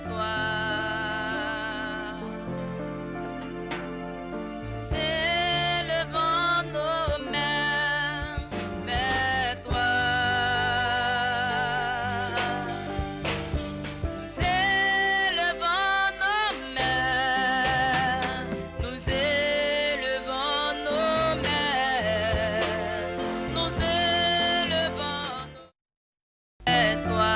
toi. Nous élevons nos mains vers toi. Nous élevons nos mains, nous élevons nos mains, nous élevons nos mains vers toi.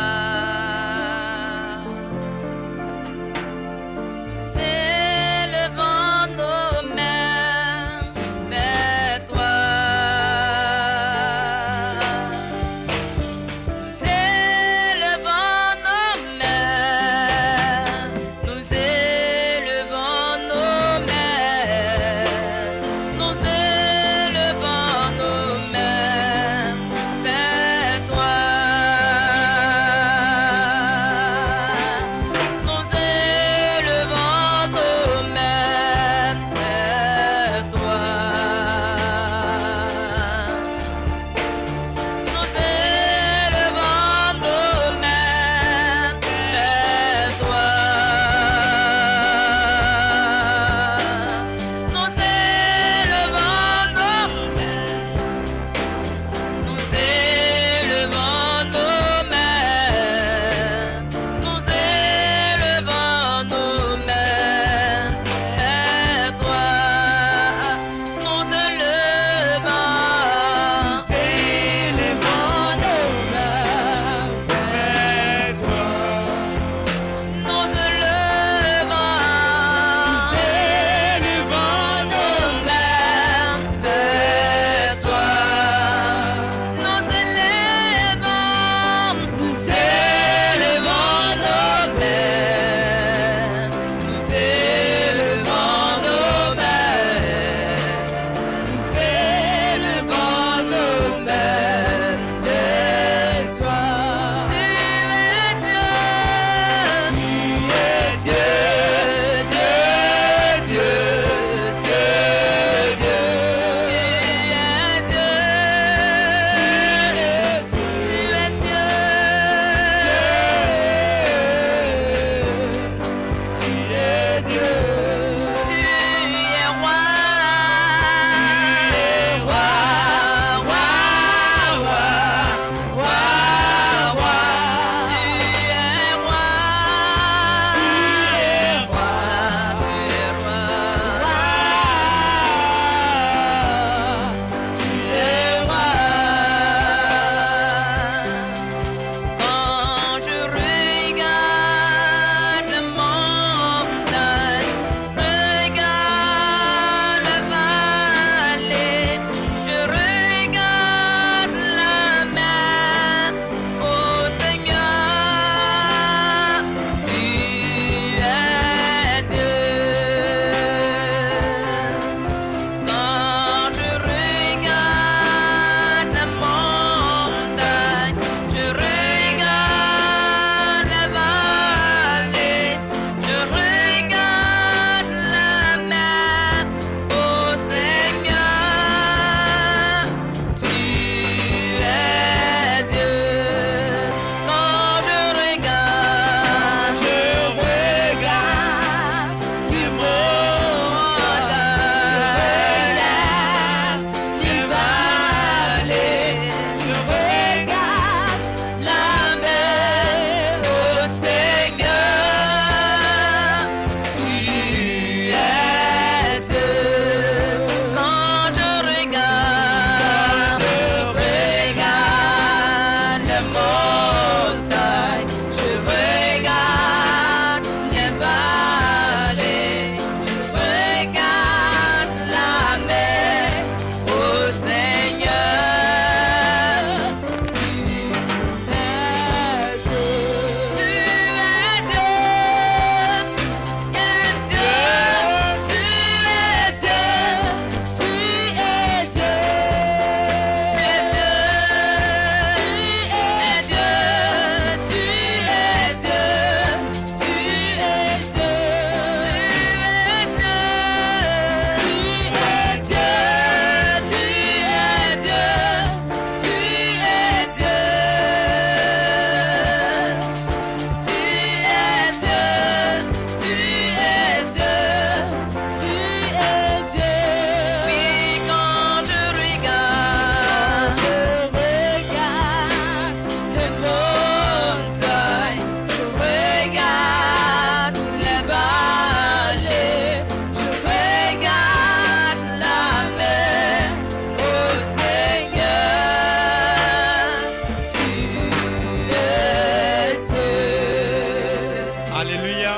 Alléluia.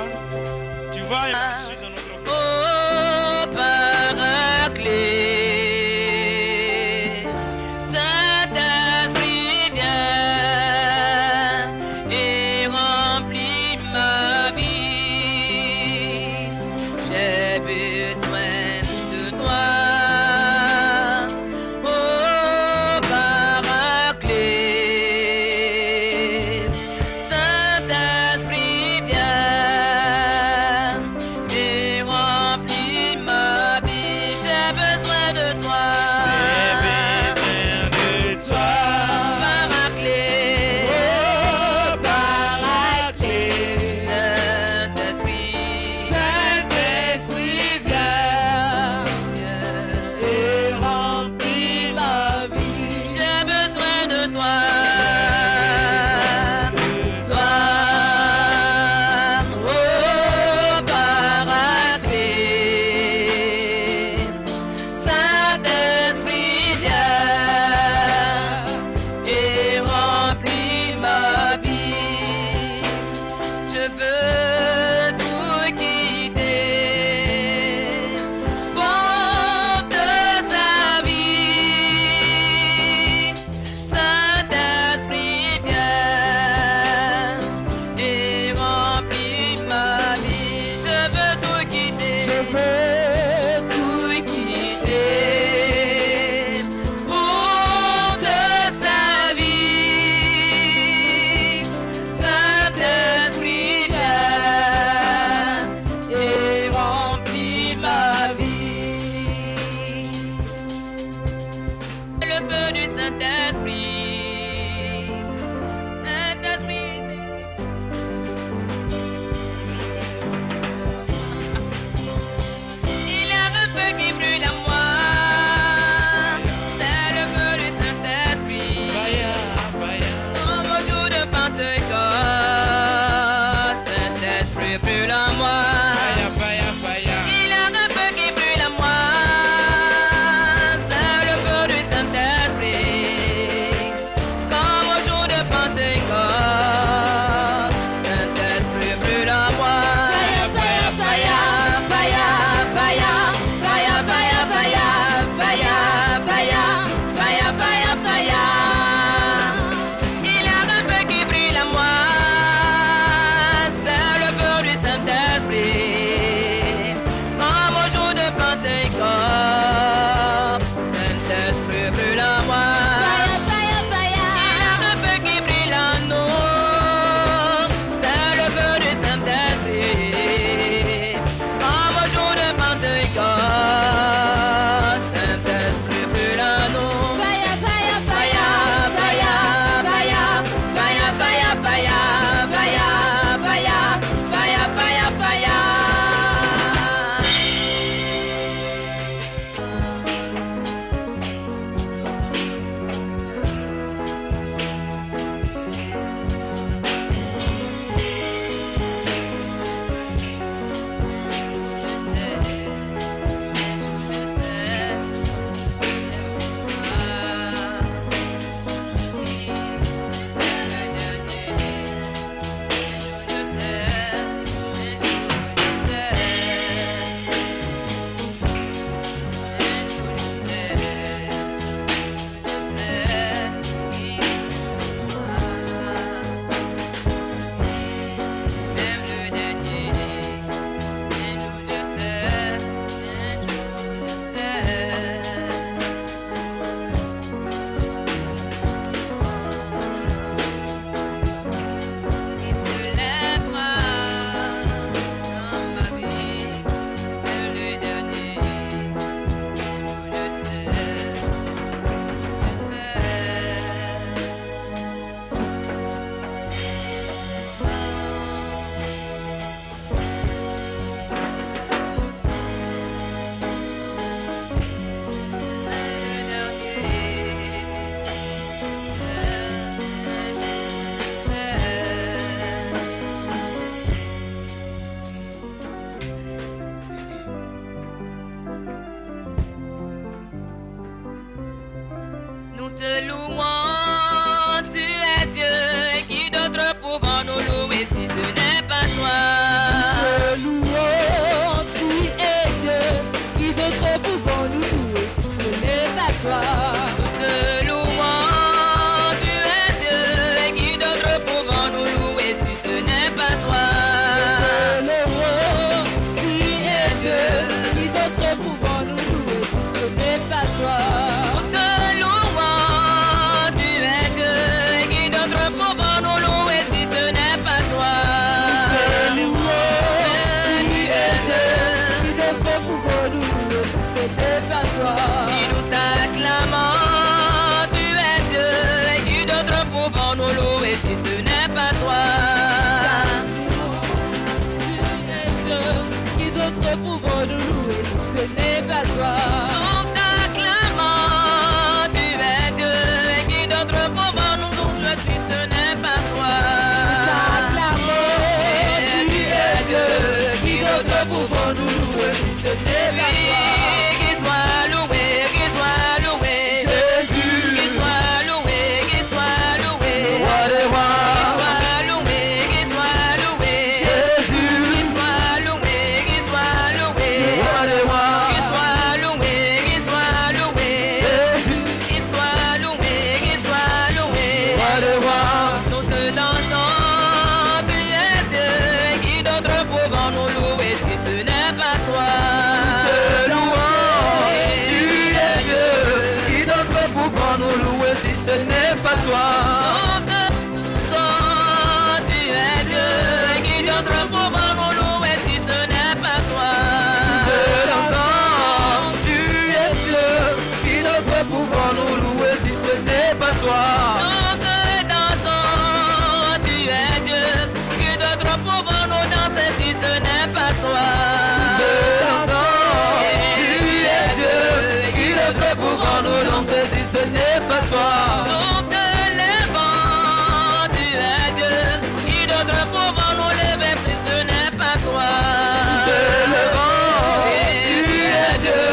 Tu vas agir dans notre cœur. Ô Paraclet, Saint-Esprit viens et remplis ma vie. J'ai besoin de toi. Ô Paraclet, Saint-Esprit viens et d'autres pouvons nous louer si ce n'est pas toi? Nous t'acclamons, tu es Dieu. Et qui d'autre pouvons nous louer si ce n'est pas toi? T'acclamons, tu es Dieu. Qui d'autre pouvons nous louer si ce n'est pas toi? Qu'il soit loué, qu'il soit loué. Jésus, Qu'il soit loué, qu'il soit loué. roi des Qu'il rois. soit loué, qu'il soit loué. Jésus, Qu'il soit loué, qu'il soit loué. roi des rois. Qu'il soit loué, qu'il soit loué. Jésus, Qu'il soit loué, qu'il soit loué. roi des rois. Nous te dansons, tu es Dieu. Et qui d'autre pouvons nous louer si ce n'est pas toi? Te louons, tu es Dieu. Qui d'autre pouvons nous louer si ce n'est pas toi? Nous te dansons, tu es Dieu. Et qui d'autre pouvons nous louer si ce n'est pas toi? Te louons, tu es Dieu. Qui d'autre pouvons nous louer si ce n'est pas toi? Nous te dansons, tu es Dieu. Qui d'autre pouvons nous danser si ce n'est pas toi? Te louons, tu es Dieu. Qui d'autre pouvons nous danser si ce n'est pas toi? Nous te levons, tu es Dieu. Qui d'autre pouvons nous lever si ce n'est pas toi? Te louons, tu es Dieu.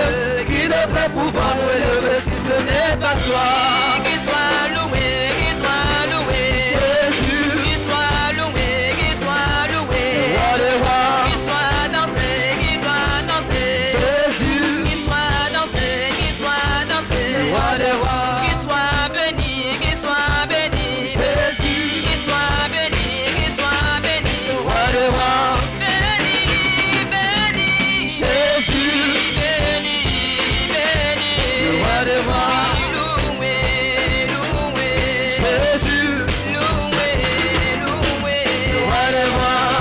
Qui d'autre pouvons nous élever si ce n'est pas toi? Qu'il soit loué, qu'il soit loué. Jésus, Qu'il soit loué, qu'il soit loué. roi des rois. Qu'il soit dansé, qu'il doit danser. Jésus, Qu'il soit dansé, qu'il soit dansé. roi des rois. Qu'il soit béni, qu'il soit béni. Jésus, Qu'il soit béni, qu'il soit béni. roi des rois. Béni, béni. Jésus, Béni, béni. roi des rois. Loué, loué. Jésus, Loué, loué. roi des rois.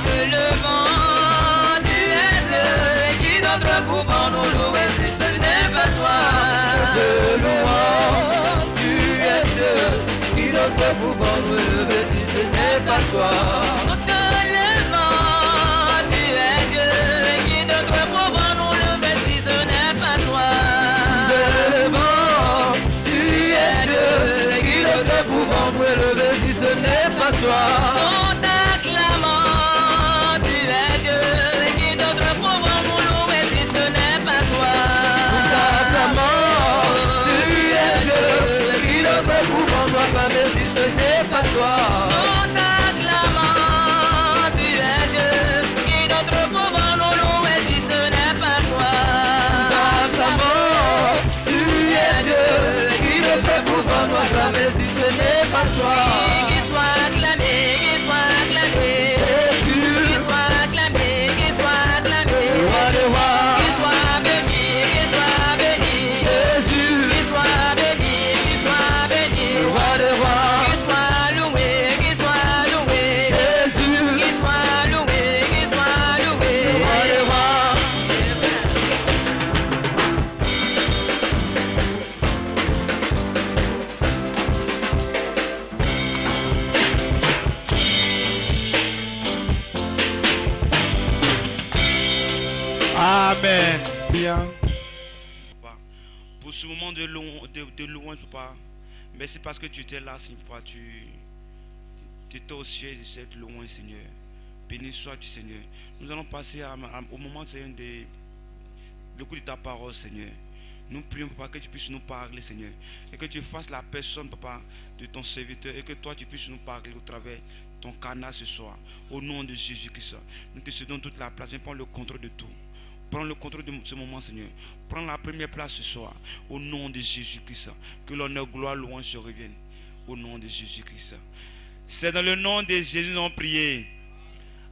Te levant, tu es Dieu. Et qui d'autre pouvons nous louer si ce n'est pas toi? Te louons, tu es Dieu. Qui d'autre pouvons nous élever si ce n'est pas toi? Nous te levant, tu es Dieu. Et qui d'autre pouvons nous lever si ce n'est pas toi? Te levons, tu es Dieu. Qui d'autre pouvons nous élever si ce n'est pas toi? Nous t'acclamons, tu es Dieu. Et qui d'autre pouvons nous louer si ce n'est pas toi? T'acclamons, tu es Dieu. Qui d'autre pouvons nous acclamer si ce n'est pas toi? Nous t'acclamons, tu es Dieu. Qui d'autre pouvons nous louer si ce n'est pas toi? T'acclamons, tu es Dieu. Qui d'autre pouvons nous acclamer si ce n'est pas toi? Qu'il soit acclamé, qu'il soit acclamé. Jésus, Qu'il soit acclamé, qu'il soit acclamé. roi des rois. Qu'il soit béni, qu'il soit béni. Jésus, Qu'il soit béni, qu'il soit béni. roi des rois. Qu'il soit loué, qu'il soit loué. Jésus, Qu'il soit loué, qu'il soit loué. roi des rois. Amen. Bien. Papa, pour ce moment de louange, papa, merci parce que tu étais là, Seigneur, papa. Tu étais au ciel de cette louange, Seigneur. Béni sois-tu, Seigneur. Nous allons passer au moment, Seigneur, le coup de ta parole, Seigneur. Nous prions, papa, que tu puisses nous parler, Seigneur. Et que tu fasses la personne, papa, de ton serviteur. Et que toi, tu puisses nous parler au travers de ton canal ce soir. Au nom de Jésus-Christ. Nous te cédons toute la place. Viens prendre le contrôle de tout. Prends le contrôle de ce moment, Seigneur. Prends la première place ce soir. Au nom de Jésus-Christ. Que l'honneur, gloire, louange se reviennent. Au nom de Jésus-Christ. C'est dans le nom de Jésus nous avons prié.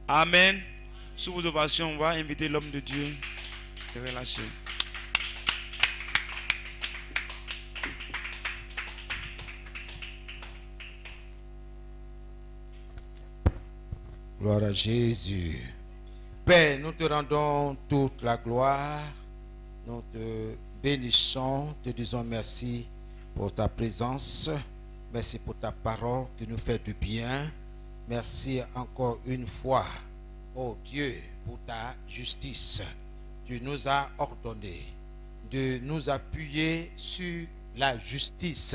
Amen. Sous vos ovations, on va inviter l'homme de Dieu de relâcher. Gloire à Jésus. Père, nous te rendons toute la gloire. Nous te bénissons, te disons merci pour ta présence. Merci pour ta parole qui nous fait du bien. Merci encore une fois oh Dieu, pour ta justice. Tu nous as ordonné de nous appuyer sur la justice,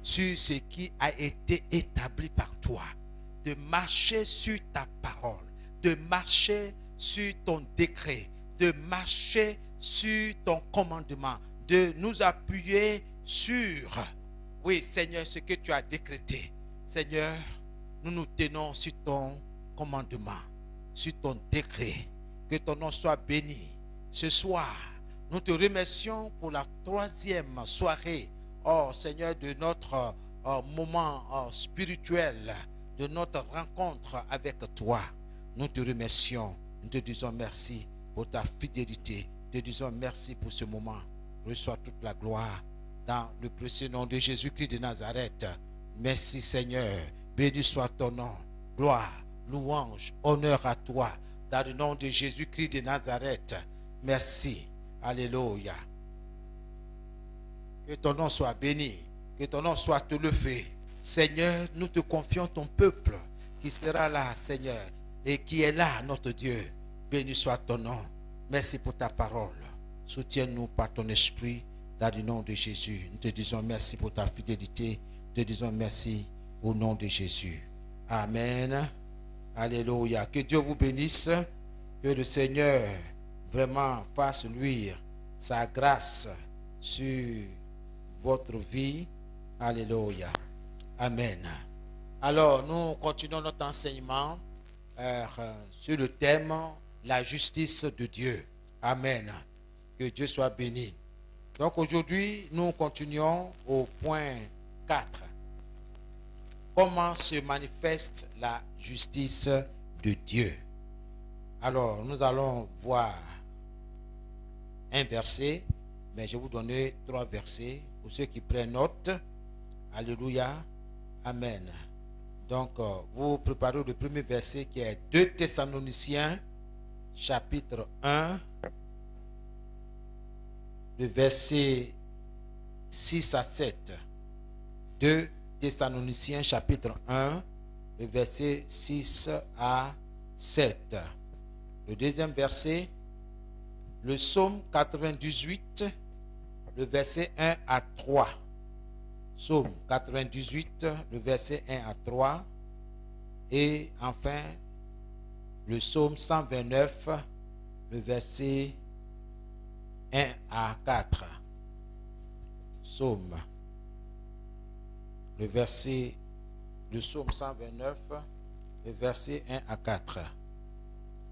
sur ce qui a été établi par toi, de marcher sur ta parole, de marcher sur ton décret, de marcher sur ton commandement, de nous appuyer sur, oui Seigneur, ce que tu as décrété. Seigneur, nous nous tenons sur ton commandement, sur ton décret. Que ton nom soit béni. Ce soir, nous te remercions pour la 3e soirée, oh Seigneur, de notre moment spirituel, de notre rencontre avec toi. Nous te remercions, nous te disons merci pour ta fidélité, nous te disons merci pour ce moment. Reçois toute la gloire dans le précieux nom de Jésus-Christ de Nazareth. Merci Seigneur, béni soit ton nom, gloire, louange, honneur à toi, dans le nom de Jésus-Christ de Nazareth. Merci, alléluia. Que ton nom soit béni, que ton nom soit élevé. Seigneur, nous te confions ton peuple qui sera là, Seigneur, et qui est là, notre Dieu. Béni soit ton nom. Merci pour ta parole. Soutiens-nous par ton esprit dans le nom de Jésus. Nous te disons merci pour ta fidélité. Nous te disons merci au nom de Jésus. Amen. Alléluia. Que Dieu vous bénisse. Que le Seigneur vraiment fasse luire sa grâce sur votre vie. Alléluia. Amen. Alors, nous continuons notre enseignement sur le thème la justice de Dieu. Amen. Que Dieu soit béni. Donc aujourd'hui, nous continuons au point 4. Comment se manifeste la justice de Dieu? Alors, nous allons voir un verset, mais je vais vous donner 3 versets pour ceux qui prennent note. Alléluia. Amen. Donc, vous préparez le premier verset qui est 2 Thessaloniciens, chapitre 1, le verset 6 à 7. 2 Thessaloniciens, chapitre 1, le verset 6 à 7. Le deuxième verset, le psaume 98, le verset 1 à 3. Psaume 98, le verset 1 à 3. Et enfin, le psaume 129, le verset 1 à 4. Psaume. Le psaume 129, le verset 1 à 4.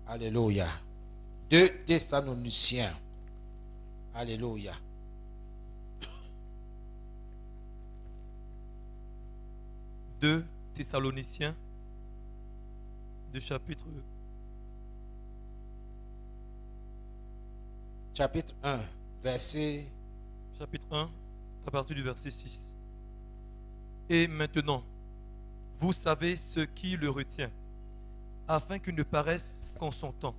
Alléluia. 2 Thessaloniciens. Alléluia. Deux Thessaloniciens, de chapitre 1, verset... Chapitre 1, à partir du verset 6. Et maintenant, vous savez ce qui le retient, afin qu'il ne paraisse qu'en son temps.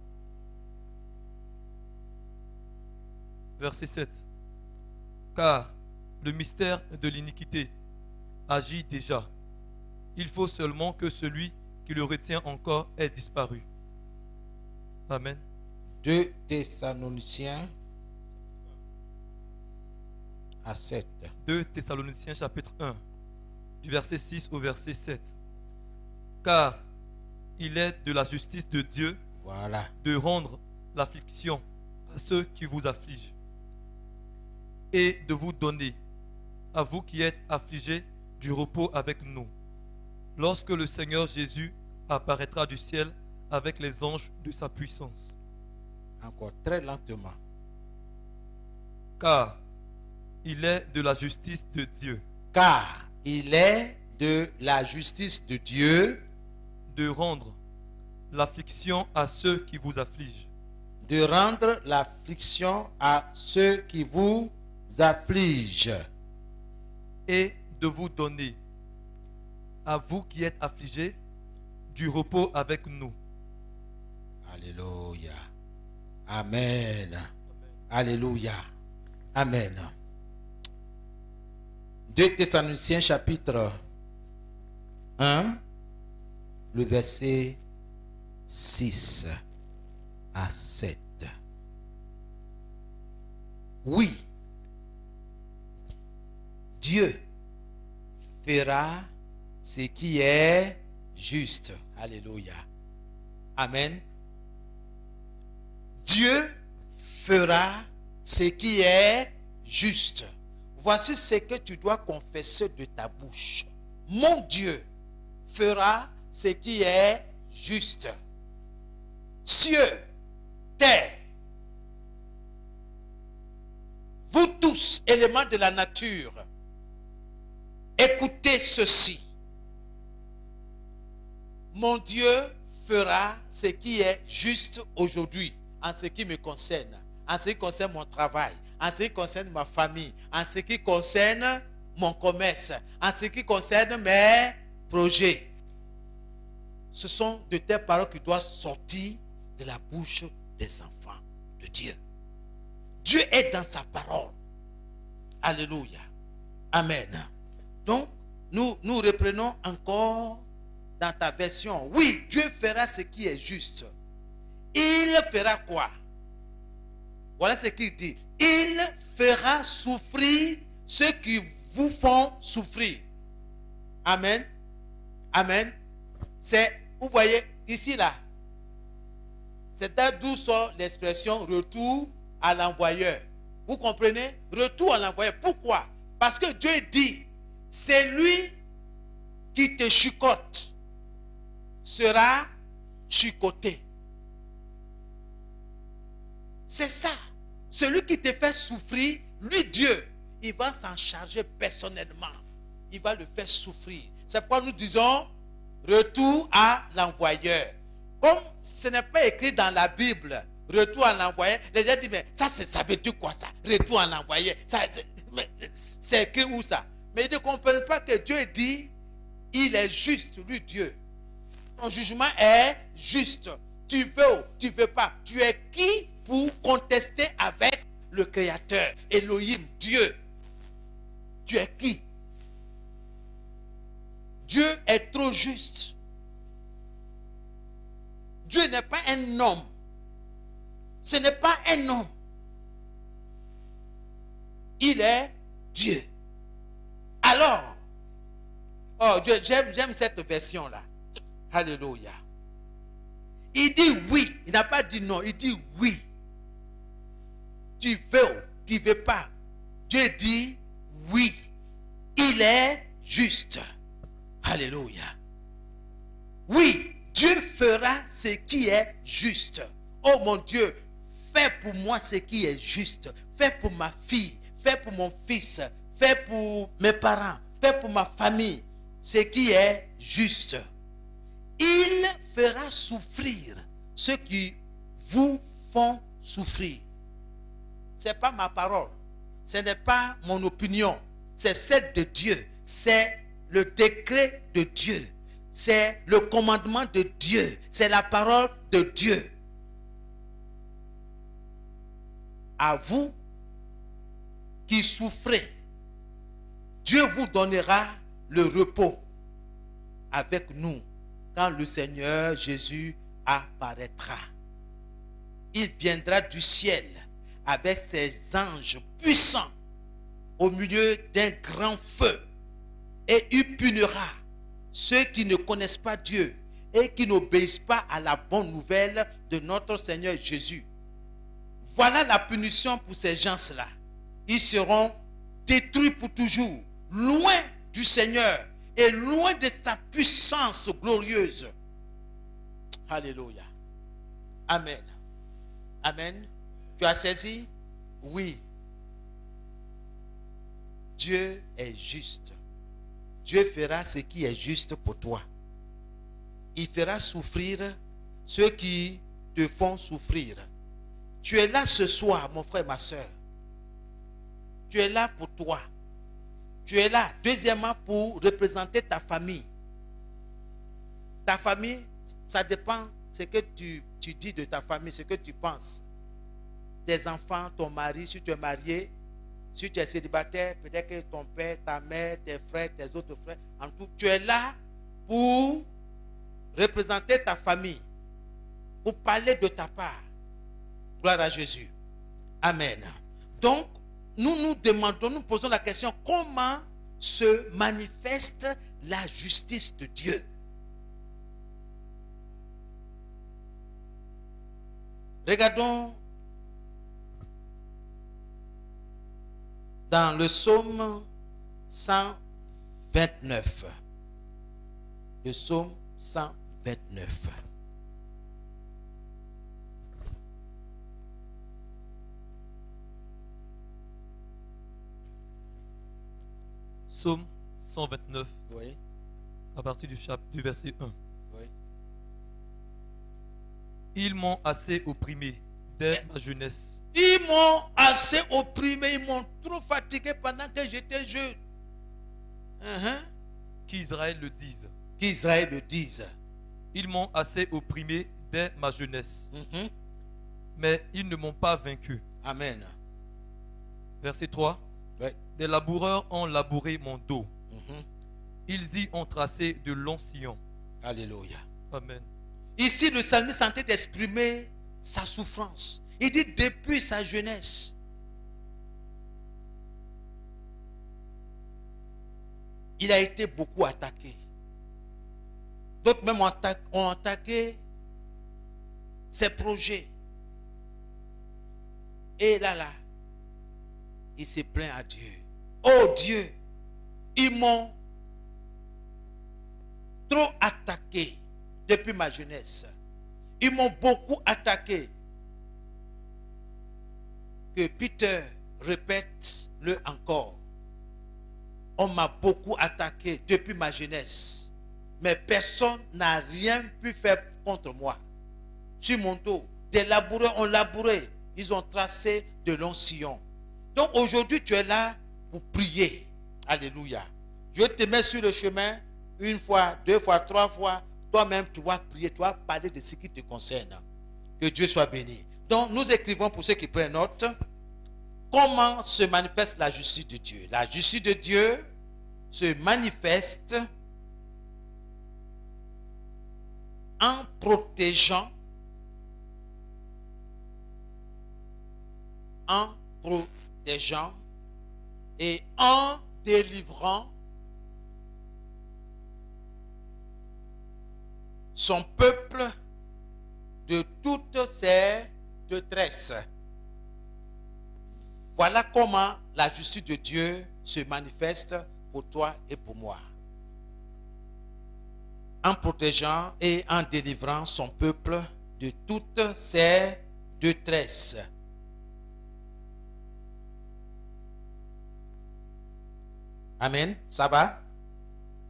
Verset 7. Car le mystère de l'iniquité agit déjà. Il faut seulement que celui qui le retient encore ait disparu. Amen. 2 Thessaloniciens à 7. 2 Thessaloniciens chapitre 1, du verset 6 au verset 7. Car il est de la justice de Dieu, voilà, de rendre l'affliction à ceux qui vous affligent et de vous donner, à vous qui êtes affligés, du repos avec nous, lorsque le Seigneur Jésus apparaîtra du ciel avec les anges de sa puissance. Encore très lentement. Car il est de la justice de Dieu. Car il est de la justice de Dieu de rendre l'affliction à ceux qui vous affligent. De rendre l'affliction à ceux qui vous affligent. Et de vous donner, à vous qui êtes affligés, du repos avec nous. Alléluia. Amen. Alléluia. Amen. 2 Thessaloniciens chapitre 1, le verset 6 à 7. Oui, Dieu fera ce qui est juste. Alléluia. Amen. Dieu fera ce qui est juste. Voici ce que tu dois confesser de ta bouche. Mon Dieu fera ce qui est juste. Cieux, terre, vous tous, éléments de la nature, écoutez ceci. Mon Dieu fera ce qui est juste aujourd'hui, en ce qui me concerne, en ce qui concerne mon travail, en ce qui concerne ma famille, en ce qui concerne mon commerce, en ce qui concerne mes projets. Ce sont de telles paroles qui doivent sortir de la bouche des enfants de Dieu. Dieu est dans sa parole. Alléluia. Amen. Donc, nous reprenons encore dans ta version. Oui, Dieu fera ce qui est juste. Il fera quoi? Voilà ce qu'il dit. Il fera souffrir ceux qui vous font souffrir. Amen. Amen. C'est, vous voyez, ici là, c'est d'où sort l'expression retour à l'envoyeur. Vous comprenez? Retour à l'envoyeur. Pourquoi? Parce que Dieu dit, c'est lui qui te chicote sera chicoté. C'est ça. Celui qui te fait souffrir, lui Dieu, il va s'en charger personnellement. Il va le faire souffrir. C'est pourquoi nous disons retour à l'envoyeur. Comme ce n'est pas écrit dans la Bible, retour à l'envoyeur, les gens disent, mais ça veut dire quoi ça? Retour à l'envoyeur, c'est écrit où ça? Mais ils ne comprennent pas que Dieu dit, il est juste, lui Dieu. Ton jugement est juste. Tu veux ou tu ne veux pas. Tu es qui pour contester avec le Créateur, Elohim, Dieu? Tu es qui? Dieu est trop juste. Dieu n'est pas un homme. Ce n'est pas un homme. Il est Dieu. Alors, oh, j'aime cette version-là. Alléluia. Il dit oui. Il n'a pas dit non. Il dit oui. Tu veux ou tu ne veux pas. Dieu dit oui. Il est juste. Alléluia. Oui, Dieu fera ce qui est juste. Oh mon Dieu, fais pour moi ce qui est juste. Fais pour ma fille. Fais pour mon fils. Fais pour mes parents. Fais pour ma famille ce qui est juste. Il fera souffrir ceux qui vous font souffrir. Ce n'est pas ma parole. Ce n'est pas mon opinion. C'est celle de Dieu. C'est le décret de Dieu. C'est le commandement de Dieu. C'est la parole de Dieu. À vous qui souffrez, Dieu vous donnera le repos avec nous quand le Seigneur Jésus apparaîtra. Il viendra du ciel avec ses anges puissants au milieu d'un grand feu et il punira ceux qui ne connaissent pas Dieu et qui n'obéissent pas à la bonne nouvelle de notre Seigneur Jésus. Voilà la punition pour ces gens-là. Ils seront détruits pour toujours, loin du Seigneur et loin de sa puissance glorieuse. Alléluia. Amen. Amen. Tu as saisi? Oui. Dieu est juste. Dieu fera ce qui est juste pour toi. Il fera souffrir ceux qui te font souffrir. Tu es là ce soir, mon frère, ma soeur. Tu es là pour toi. Tu es là, deuxièmement, pour représenter ta famille. Ta famille, ça dépend de ce que tu dis de ta famille, ce que tu penses. Tes enfants, ton mari, si tu es marié, si tu es célibataire, peut-être que ton père, ta mère, tes frères, tes autres frères, en tout, tu es là pour représenter ta famille. pour parler de ta part. Gloire à Jésus. Amen. Donc, nous nous demandons, nous posons la question, comment se manifeste la justice de Dieu? Regardons dans le psaume 129. Le psaume 129. Psaume 129, Oui, à partir du verset 1. oui. Ils m'ont assez opprimé dès ma jeunesse. Ils m'ont assez opprimé, ils m'ont trop fatigué pendant que j'étais jeune. Qu'Israël le dise. Qu'Israël le dise. Ils m'ont assez opprimé dès ma jeunesse. Mhm. Mais ils ne m'ont pas vaincu. Amen. Verset 3. Oui. Des laboureurs ont labouré mon dos. Mhm. Ils y ont tracé de longs sillons. Alléluia. Amen. Ici, le psalmiste est en train d'exprimer sa souffrance. Il dit depuis sa jeunesse. Il a été beaucoup attaqué. D'autres même ont attaqué ses projets. Et là, il se plaint à Dieu. Oh Dieu, ils m'ont trop attaqué depuis ma jeunesse. Ils m'ont beaucoup attaqué. Que Peter répète-le encore. On m'a beaucoup attaqué depuis ma jeunesse. Mais personne n'a rien pu faire contre moi. Sur mon dos, des laboureurs ont labouré. Ils ont tracé de longs sillons. Donc aujourd'hui, tu es là pour prier. Alléluia. Dieu te met sur le chemin une fois, deux fois, trois fois. Toi-même, tu vas prier, tu vas parler de ce qui te concerne. Que Dieu soit béni. Donc, nous écrivons pour ceux qui prennent note. Comment se manifeste la justice de Dieu? La justice de Dieu se manifeste en protégeant, et en délivrant son peuple de toutes ses détresses. Voilà comment la justice de Dieu se manifeste pour toi et pour moi. En protégeant et en délivrant son peuple de toutes ses détresses. Amen. Ça va?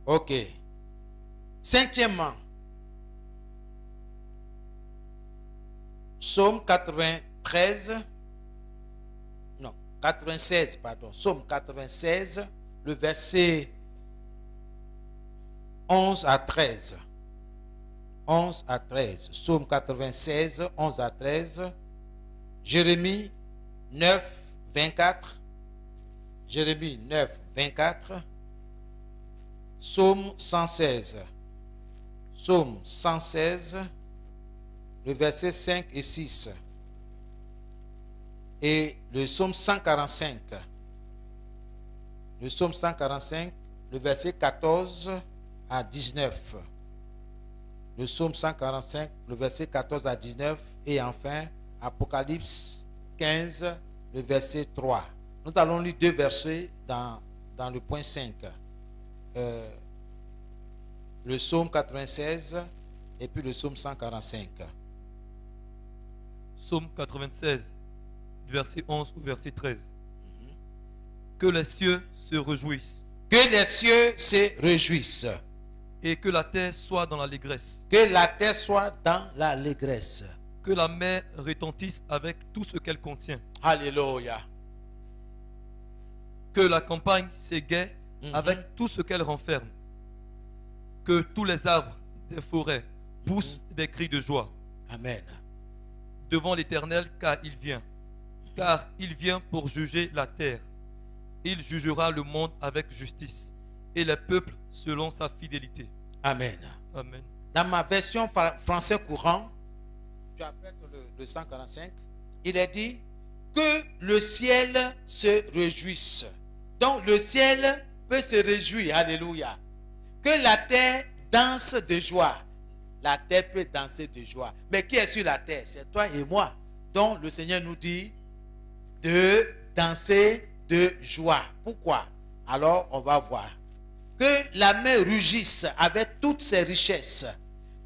Ok. Cinquièmement, Psaume 96, pardon. Psaume 96, le verset 11 à 13. 11 à 13. Psaume 96, 11 à 13. Jérémie 9, 24. Jérémie 9, 24. Psaume 116. Psaume 116, le verset 5 et 6. Et le psaume 145. Le psaume 145, le verset 14 à 19. Le psaume 145, le verset 14 à 19. Et enfin, Apocalypse 15, le verset 3. Nous allons lire deux versets dans le point 5. Le psaume 96 et puis le psaume 145. Psaume 96, du verset 11 au verset 13. Que les cieux se réjouissent. Que les cieux se réjouissent. Et que la terre soit dans l'allégresse. Que la terre soit dans l'allégresse. Que la mer retentisse avec tout ce qu'elle contient. Alléluia. Que la campagne s'égaie avec tout ce qu'elle renferme. Que tous les arbres des forêts poussent des cris de joie. Amen. Devant l'Éternel, car il vient. Car il vient pour juger la terre. Il jugera le monde avec justice et les peuples selon sa fidélité. Amen. Amen. Dans ma version français courant, tu as fait le 145, il est dit que le ciel se réjouisse. Donc le ciel peut se réjouir, alléluia. Que la terre danse de joie. La terre peut danser de joie. Mais qui est sur la terre? C'est toi et moi. Donc le Seigneur nous dit de danser de joie. Pourquoi? Alors on va voir. Que la mer rugisse avec toutes ses richesses.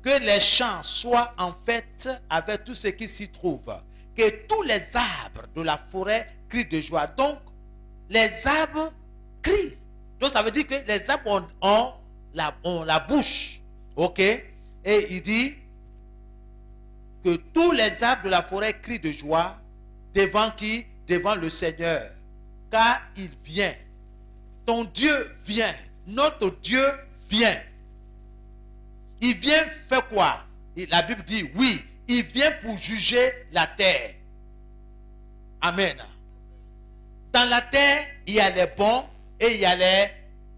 Que les champs soient en fête avec tout ce qui s'y trouve. Que tous les arbres de la forêt crient de joie. Donc, les arbres crient. Donc, ça veut dire que les arbres ont la bouche. Ok? Et il dit que tous les arbres de la forêt crient de joie devant qui? Devant le Seigneur. Car il vient. Ton Dieu vient. Notre Dieu vient. Il vient faire quoi? La Bible dit oui, il vient pour juger la terre. Amen. Dans la terre, il y a les bons et il y a les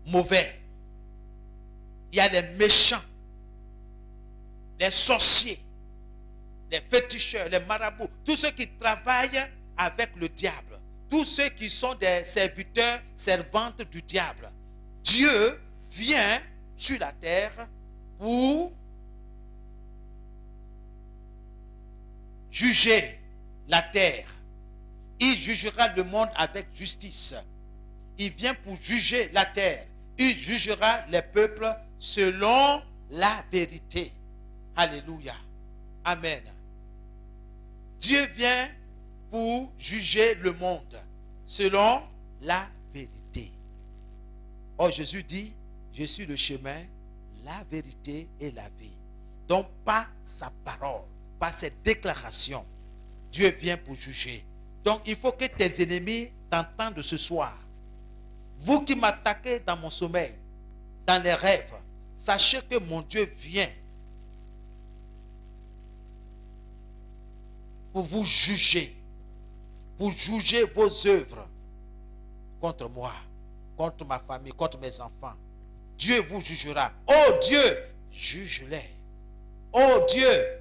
mauvais. Il y a les méchants, les sorciers, les féticheurs, les marabouts, tous ceux qui travaillent avec le diable, tous ceux qui sont des serviteurs, servantes du diable. Dieu vient sur la terre pour juger la terre. Il jugera le monde avec justice. Il vient pour juger la terre. Il jugera les peuples selon la vérité. Alléluia. Amen. Dieu vient pour juger le monde selon la vérité. Or Jésus dit, je suis le chemin, la vérité et la vie. Donc par sa parole, par ses déclarations, Dieu vient pour juger. Donc il faut que tes ennemis t'entendent ce soir. Vous qui m'attaquez dans mon sommeil, dans les rêves, sachez que mon Dieu vient pour vous juger, pour juger vos œuvres contre moi, contre ma famille, contre mes enfants. Dieu vous jugera. Oh Dieu, juge-les. Oh Dieu,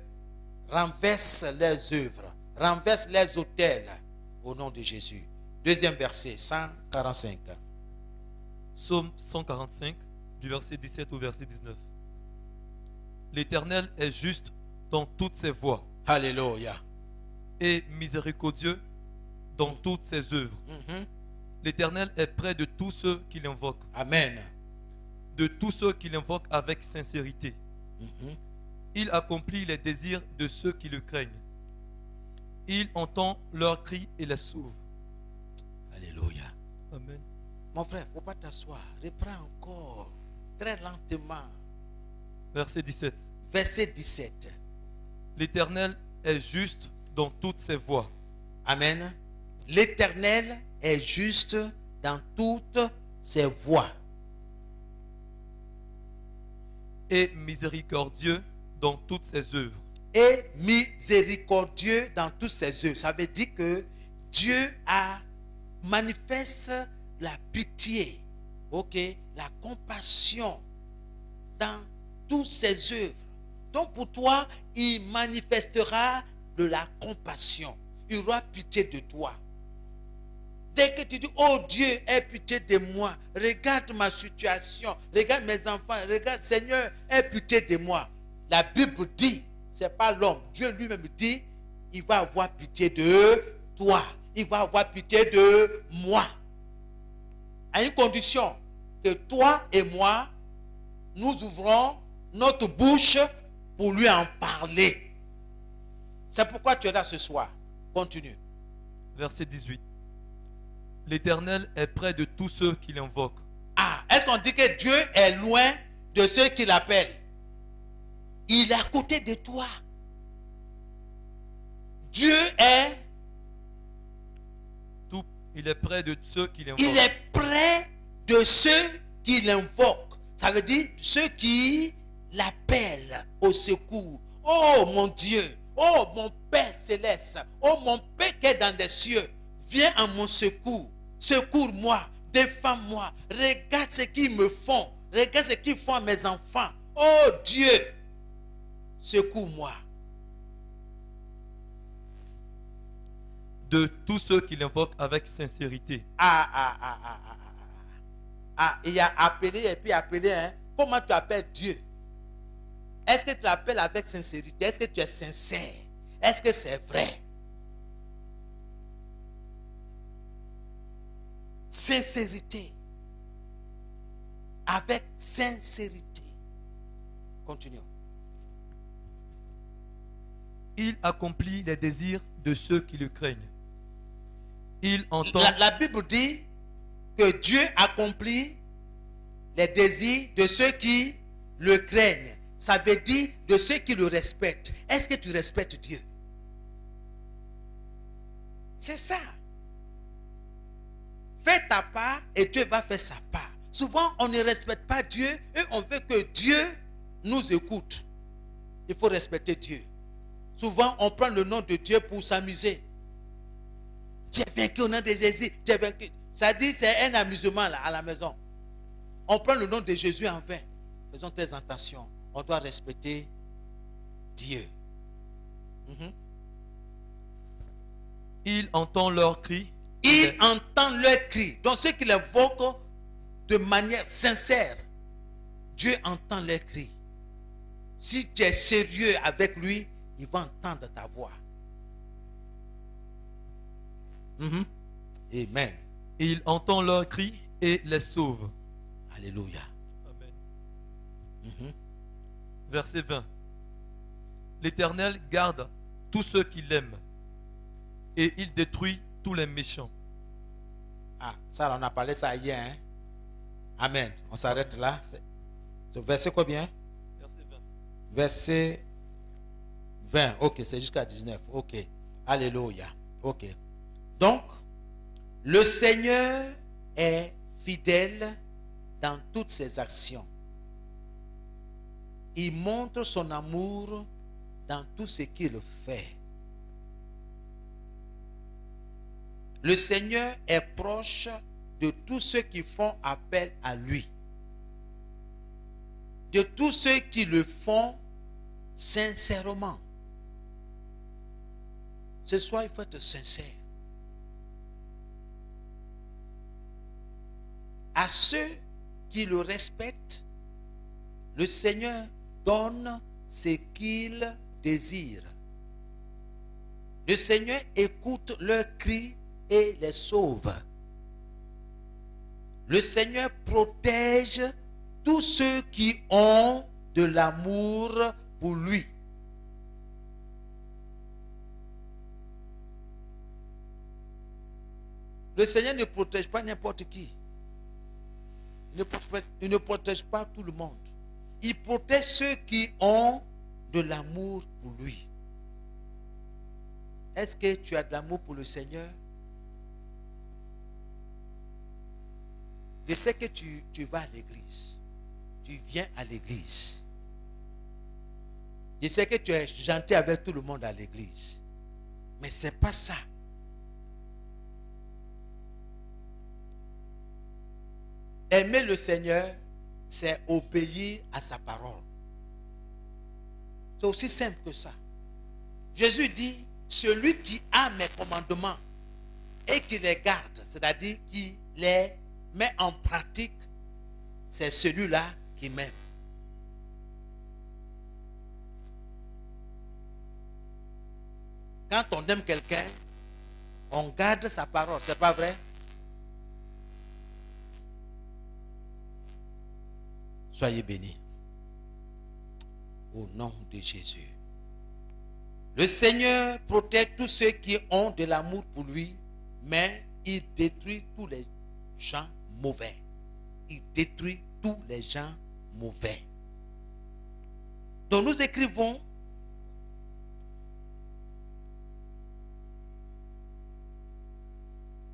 renverse les œuvres, renverse les autels au nom de Jésus. Deuxième verset, 145. Psaume 145, du verset 17 au verset 19. L'Éternel est juste dans toutes ses voies. Alléluia. Et miséricordieux dans toutes ses œuvres. L'Éternel est près de tous ceux qui l'invoquent. Amen. De tous ceux qui l'invoquent avec sincérité. Il accomplit les désirs de ceux qui le craignent. Il entend leurs cris et les sauve. Alléluia. Amen. Mon frère, il ne faut pas t'asseoir. Reprends encore très lentement. Verset 17. Verset 17. L'Éternel est juste dans toutes ses voies. Amen. L'Éternel est juste dans toutes ses voies. Et miséricordieux dans toutes ses œuvres. Et miséricordieux dans toutes ses œuvres. Ça veut dire que Dieu manifeste la pitié, la compassion dans toutes ses œuvres. Donc pour toi, il manifestera de la compassion. Il aura pitié de toi. Dès que tu dis, oh Dieu, aie pitié de moi, regarde ma situation, regarde mes enfants, regarde Seigneur, aie pitié de moi. La Bible dit, ce n'est pas l'homme, Dieu lui-même dit, il va avoir pitié de toi, il va avoir pitié de moi. À une condition, que toi et moi, nous ouvrons notre bouche pour lui en parler. C'est pourquoi tu es là ce soir. Continue. Verset 18. L'Éternel est près de tous ceux qui l'invoquent. Ah, est-ce qu'on dit que Dieu est loin de ceux qui l'appellent? Il est à côté de toi. Dieu est... Il est près de ceux qui l'invoquent. Il est près de ceux qui l'invoquent. Ça veut dire ceux qui l'appellent au secours. Oh mon Dieu, oh mon Père céleste, oh mon Père qui est dans les cieux, viens à mon secours. Secours-moi, défends-moi. Regarde ce qu'ils me font. Regarde ce qu'ils font à mes enfants. Oh Dieu, secours-moi. de tous ceux qui l'invoquent avec sincérité. Il y a appelé et puis appelé. Hein? Comment tu appelles Dieu? Est-ce que tu l'appelles avec sincérité? Est-ce que tu es sincère? Est-ce que c'est vrai? Sincérité. Avec sincérité. Continuons. Il accomplit les désirs de ceux qui le craignent. Il entend... La Bible dit que Dieu accomplit les désirs de ceux qui le craignent. Ça veut dire de ceux qui le respectent. Est-ce que tu respectes Dieu? C'est ça. Fais ta part et Dieu va faire sa part. Souvent, on ne respecte pas Dieu et on veut que Dieu nous écoute. Il faut respecter Dieu. Souvent, on prend le nom de Dieu pour s'amuser. J'ai vaincu au nom de Jésus. J'ai vaincu. Ça dit c'est un amusement là, à la maison. On prend le nom de Jésus en vain. Faisons très attention. On doit respecter Dieu. Il entend leurs cris. Il entend leurs cris. Donc ceux qui l'invoquent de manière sincère, Dieu entend leurs cris. Si tu es sérieux avec lui, il va entendre ta voix. Amen. Il entend leurs cris et les sauve. Alléluia. Amen. Verset 20. L'Éternel garde tous ceux qui l'aiment et il détruit tous les méchants. Ah, ça on a parlé ça hier. Hein? Amen. On s'arrête là. C'est verset combien? Verset 20. Verset 20. Ok, c'est jusqu'à 19. Ok. Alléluia. Ok. Donc, le Seigneur est fidèle dans toutes ses actions. Il montre son amour dans tout ce qu'il fait. Le Seigneur est proche de tous ceux qui font appel à lui. De tous ceux qui le font sincèrement. Ce soir, il faut être sincère. À ceux qui le respectent, le Seigneur donne ce qu'ils désirent. Le Seigneur écoute leurs cris et les sauve. Le Seigneur protège tous ceux qui ont de l'amour pour lui. Le Seigneur ne protège pas n'importe qui. Il ne protège pas tout le monde. Il protège ceux qui ont de l'amour pour lui. Est-ce que tu as de l'amour pour le Seigneur? Je sais que tu vas à l'église. Tu viens à l'église. Je sais que tu es gentil avec tout le monde à l'église. Mais ce n'est pas ça. Aimer le Seigneur, c'est obéir à sa parole. C'est aussi simple que ça. Jésus dit, celui qui a mes commandements et qui les garde, c'est-à-dire qui les met en pratique, c'est celui-là qui m'aime. Quand on aime quelqu'un, on garde sa parole, c'est pas vrai? Soyez bénis. Au nom de Jésus. Le Seigneur protège tous ceux qui ont de l'amour pour lui, mais il détruit tous les gens mauvais. Il détruit tous les gens mauvais. Donc nous écrivons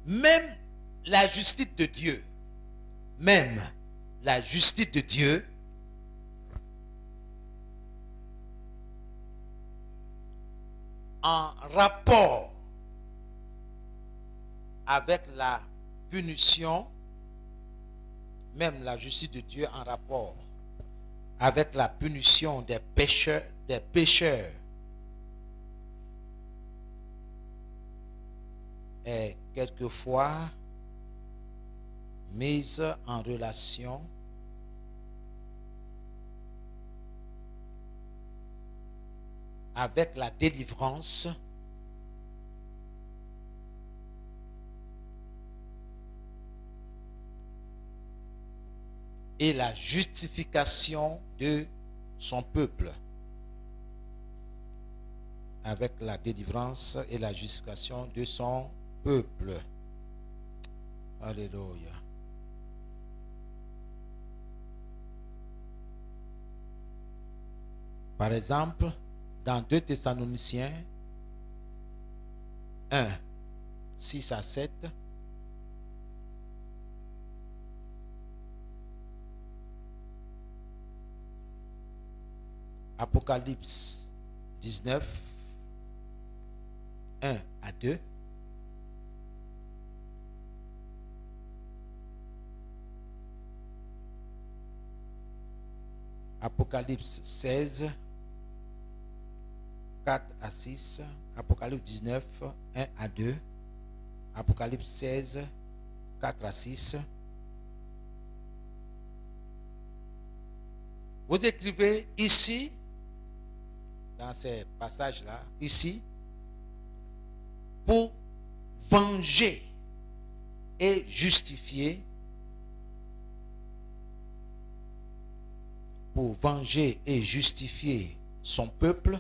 même la justice de Dieu, même la justice de Dieu en rapport avec la punition, même la justice de Dieu en rapport avec la punition des pécheurs est quelquefois mise en relation avec la délivrance et la justification de son peuple. Avec la délivrance et la justification de son peuple. Alléluia. Par exemple, dans 2 Thessaloniciens 1, 6 à 7, Apocalypse 19, 1 à 2, Apocalypse 16, 4 à 6, Apocalypse 19, 1 à 2, Apocalypse 16, 4 à 6. Vous écrivez ici, dans ces passages-là, ici, pour venger et justifier, pour venger et justifier son peuple.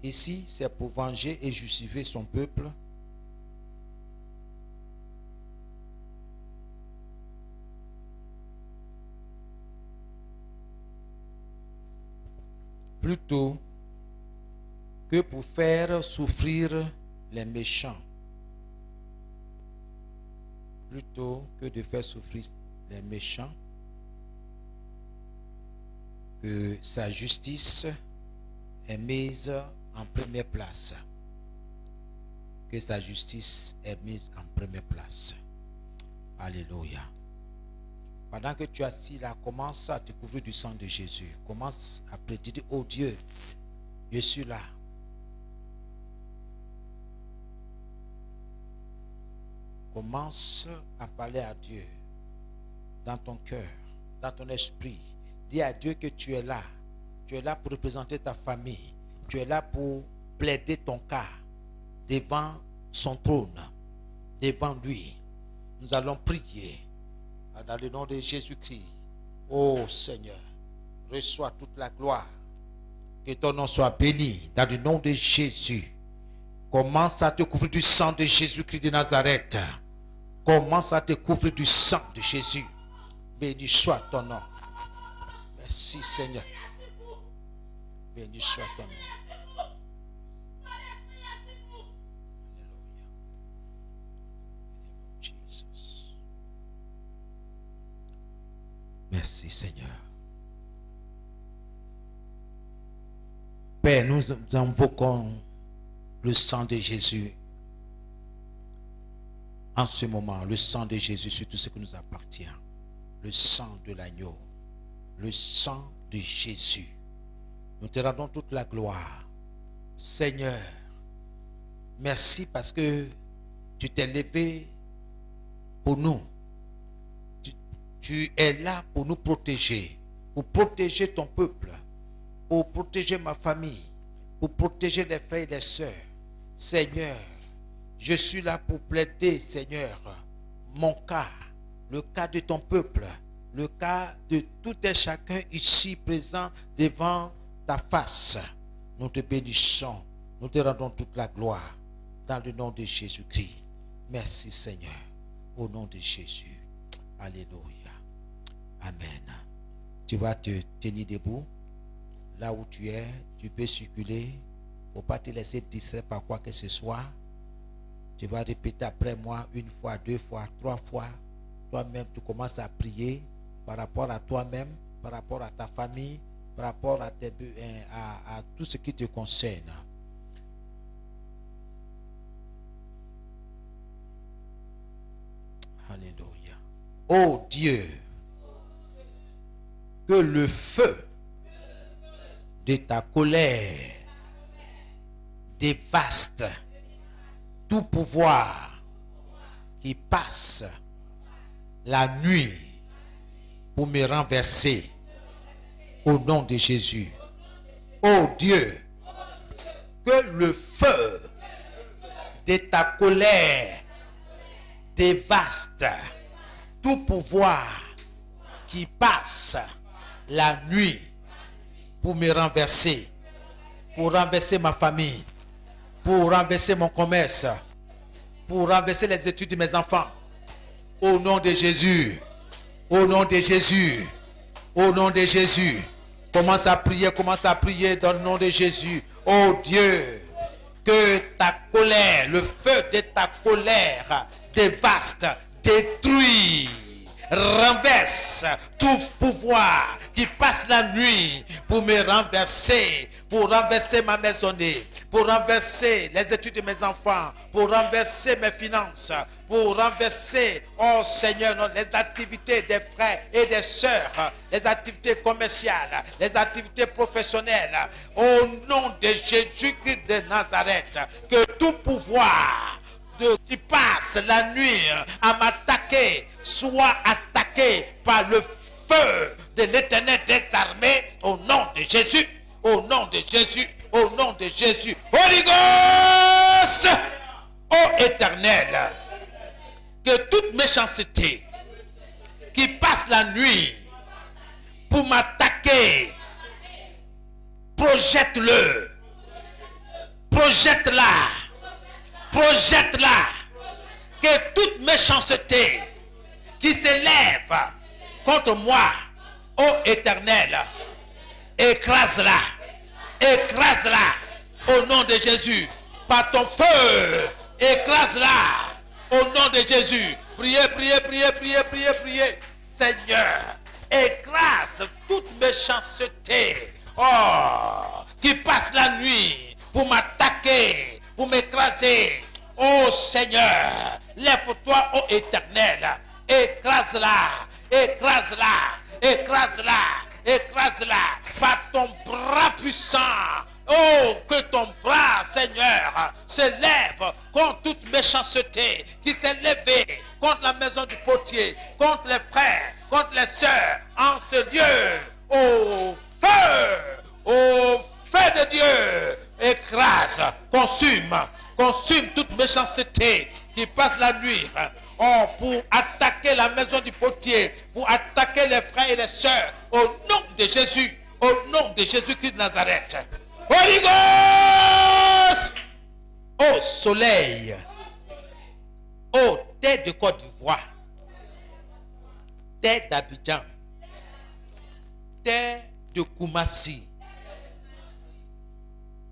Ici, c'est pour venger et justifier son peuple. Plutôt que pour faire souffrir les méchants. Plutôt que de faire souffrir les méchants, que sa justice est mise en première place. Que sa justice est mise en première place. Alléluia. Pendant que tu es assis là, commence à te couvrir du sang de Jésus. Commence à prédire, oh Dieu, je suis là. Commence à parler à Dieu dans ton cœur, dans ton esprit. Dis à Dieu que tu es là. Tu es là pour représenter ta famille. Tu es là pour plaider ton cas devant son trône, devant lui. Nous allons prier dans le nom de Jésus-Christ. Oh Seigneur, reçois toute la gloire. Que ton nom soit béni dans le nom de Jésus. Commence à te couvrir du sang de Jésus-Christ de Nazareth. Commence à te couvrir du sang de Jésus. Béni soit ton nom. Merci Seigneur. Béni soit ton nom. Merci Seigneur. Père, nous invoquons le sang de Jésus en ce moment, le sang de Jésus sur tout ce qui nous appartient, le sang de l'agneau, le sang de Jésus. Nous te rendons toute la gloire. Seigneur, merci parce que tu t'es levé pour nous. Tu es là pour nous protéger, pour protéger ton peuple, pour protéger ma famille, pour protéger les frères et les sœurs. Seigneur, je suis là pour plaider, Seigneur, mon cas, le cas de ton peuple, le cas de tout et chacun ici présent devant ta face. Nous te bénissons, nous te rendons toute la gloire dans le nom de Jésus-Christ. Merci Seigneur, au nom de Jésus. Alléluia. Amen. Tu vas te tenir debout. Là où tu es, tu peux circuler. Il ne faut pas te laisser distraire par quoi que ce soit. Tu vas répéter après moi 1 fois, 2 fois, 3 fois. Toi-même, tu commences à prier par rapport à toi-même, par rapport à ta famille, par rapport à tout ce qui te concerne. Alléluia. Oh Dieu, que le feu de ta colère dévaste tout pouvoir qui passe la nuit pour me renverser au nom de Jésus. Oh Dieu, que le feu de ta colère dévaste tout pouvoir qui passe la nuit pour me renverser, pour renverser ma famille, pour renverser mon commerce, pour renverser les études de mes enfants. Au nom de Jésus, au nom de Jésus, au nom de Jésus. Commence à prier dans le nom de Jésus. Oh Dieu, que ta colère, le feu de ta colère dévaste, détruit, renverse tout pouvoir qui passe la nuit pour me renverser, pour renverser ma maisonnée, pour renverser les études de mes enfants, pour renverser mes finances, pour renverser, oh Seigneur, les activités des frères et des sœurs, les activités commerciales, les activités professionnelles. Au nom de Jésus-Christ de Nazareth, que tout pouvoir qui passe la nuit à m'attaquer soit attaqué par le feu de l'Éternel des armées, au nom de Jésus, au nom de Jésus, au nom de Jésus. Holy Ghost, ô Éternel, que toute méchanceté qui passe la nuit pour m'attaquer, projette-le, projette-la, projette-la, que toute méchanceté qui s'élève contre moi, ô Éternel, écrase-la, écrase-la, au nom de Jésus, par ton feu, écrase-la, au nom de Jésus. Priez, priez, priez, priez, priez, priez. Seigneur, écrase toute méchanceté, oh, qui passe la nuit pour m'attaquer, pour m'écraser. Oh Seigneur, lève-toi, ô Éternel, écrase-la, écrase-la, écrase-la, écrase-la par ton bras puissant. Oh, que ton bras, Seigneur, s'élève contre toute méchanceté qui s'est levée contre la maison du potier, contre les frères, contre les sœurs, en ce lieu. Au feu de Dieu, écrase, consume toute méchanceté qui passe la nuit, oh, pour attaquer la maison du potier, pour attaquer les frères et les sœurs, au nom de Jésus, au nom de Jésus-Christ de Nazareth. Holy Ghost, ô soleil, ô terre de Côte d'Ivoire, terre d'Abidjan, terre de Koumassi,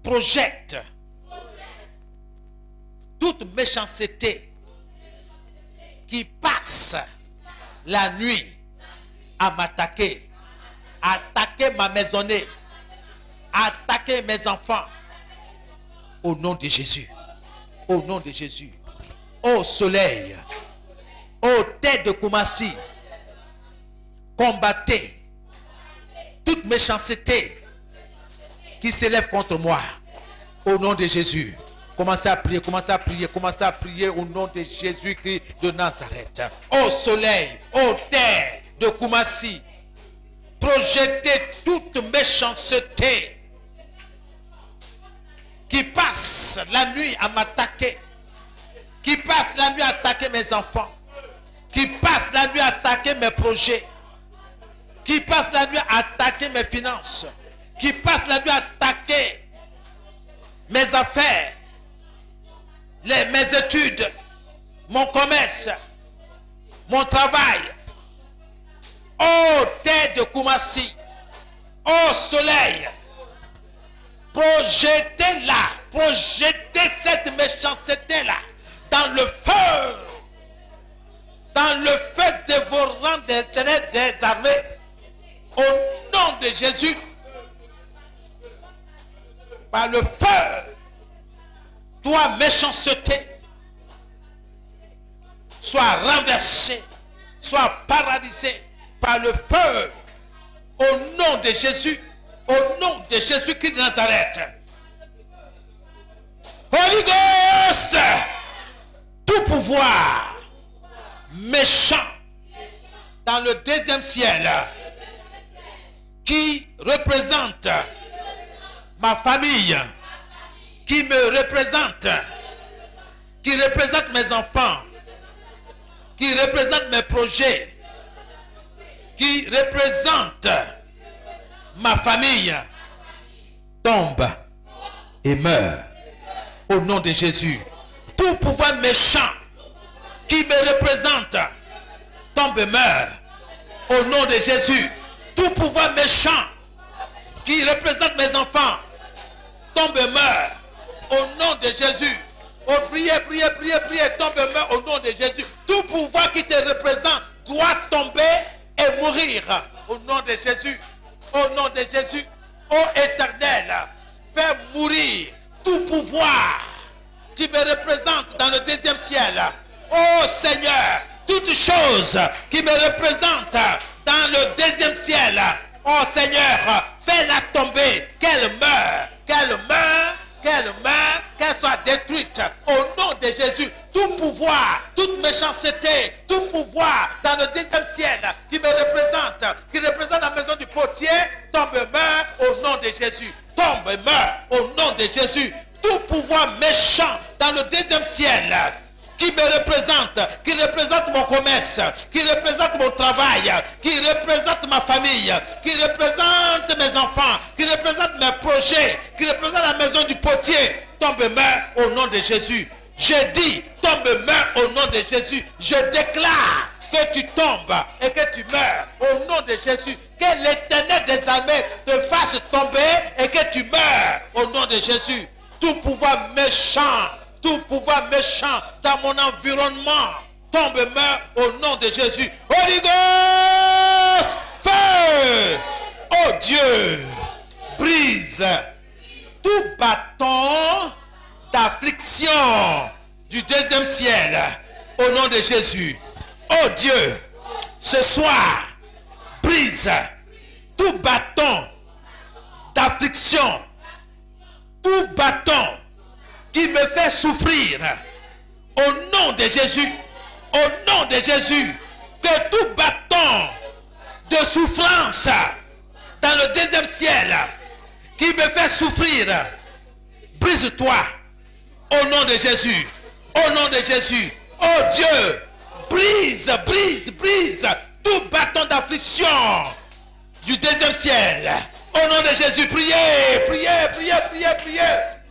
projette toute méchanceté qui passe la nuit à m'attaquer, à attaquer ma maisonnée, à attaquer mes enfants, au nom de Jésus, au nom de Jésus. Ô soleil, ô terre de Koumassi, combattez toute méchanceté qui s'élève contre moi, au nom de Jésus. Commencez à prier, commencez à prier, commencez à prier au nom de Jésus-Christ de Nazareth. Ô soleil, ô terre de Koumassi, projetez toute méchanceté qui passe la nuit à m'attaquer, qui passe la nuit à attaquer mes enfants, qui passe la nuit à attaquer mes projets, qui passe la nuit à attaquer mes finances, qui passe la nuit à attaquer mes affaires, mes études, mon commerce, mon travail. Ô terre de Koumassi, ô soleil, projetez-la, projetez cette méchanceté-là dans le feu dévorant de l'Éternel des armées, au nom de Jésus, par le feu. Toi, méchanceté, sois renversé, sois paralysé par le feu, au nom de Jésus, au nom de Jésus-Christ de Nazareth. Holy Ghost, tout pouvoir méchant dans le deuxième ciel qui représente ma famille, qui me représente, qui représente mes enfants, qui représente mes projets, qui représente ma famille, tombe et meurt au nom de Jésus. Tout pouvoir méchant qui me représente tombe et meurt au nom de Jésus. Tout pouvoir méchant qui représente mes enfants tombe et meurt au nom de Jésus. Oh, priez, priez, priez, priez, tombe et meurt au nom de Jésus. Tout pouvoir qui te représente doit tomber et mourir au nom de Jésus. Au nom de Jésus, ô Éternel, fais mourir tout pouvoir qui me représente dans le deuxième ciel. Ô Seigneur, toute chose qui me représente dans le deuxième ciel, ô Seigneur, fais-la tomber, qu'elle meure, qu'elle meure, qu'elle meure, qu'elle soit détruite au nom de Jésus. Tout pouvoir, toute méchanceté, tout pouvoir dans le deuxième ciel qui me représente, qui représente la maison du potier, tombe et meurt au nom de Jésus. Tombe et meurt au nom de Jésus. Tout pouvoir méchant dans le deuxième ciel qui me représente, qui représente mon commerce, qui représente mon travail, qui représente ma famille, qui représente mes enfants, qui représente mes projets, qui représente la maison du potier, tombe et meurt au nom de Jésus. Je dis, tombe et meurt au nom de Jésus. Je déclare que tu tombes et que tu meurs au nom de Jésus. Que l'Éternel des armées te fasse tomber et que tu meurs au nom de Jésus. Tout pouvoir méchant dans mon environnement tombe et meurt au nom de Jésus. Holy Ghost, feu! Oh Dieu, brise tout bâton d'affliction du deuxième ciel au nom de Jésus. Oh Dieu, ce soir, brise tout bâton d'affliction, tout bâton qui me fait souffrir au nom de Jésus, au nom de Jésus, que tout bâton de souffrance dans le deuxième ciel qui me fait souffrir, brise-toi au nom de Jésus, au nom de Jésus. Oh Dieu, brise, brise, brise tout bâton d'affliction du deuxième ciel. Au nom de Jésus, priez, priez, priez, priez, priez.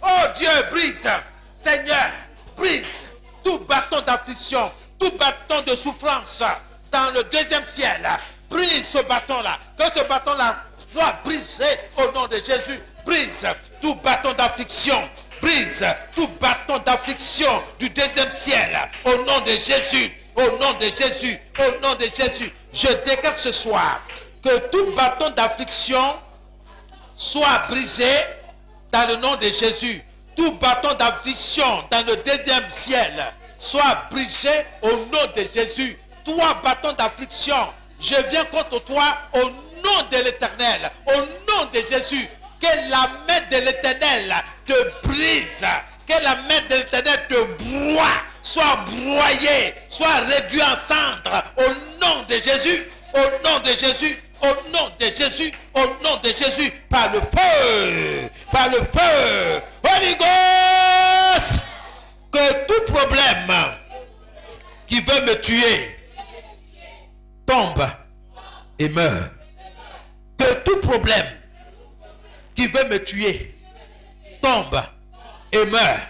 Oh Dieu, brise, Seigneur, brise tout bâton d'affliction, tout bâton de souffrance dans le deuxième ciel. Brise ce bâton-là, que ce bâton-là soit brisé au nom de Jésus. Brise tout bâton d'affliction, brise tout bâton d'affliction du deuxième ciel au nom de Jésus, au nom de Jésus, au nom de Jésus. Je déclare ce soir que tout bâton d'affliction soit brisé dans le nom de Jésus. Tout bâton d'affliction dans le deuxième ciel soit brisé au nom de Jésus. Toi, bâton d'affliction, je viens contre toi au nom de l'Éternel, au nom de Jésus. Que la main de l'Éternel te brise, que la main de l'Éternel te broie, soit broyée, soit réduite en cendres au nom de Jésus, au nom de Jésus, au nom de Jésus, au nom de Jésus, par le feu, par le feu. Holy Ghost, que tout problème qui veut me tuer tombe et meurt. Que tout problème qui veut me tuer tombe et meurt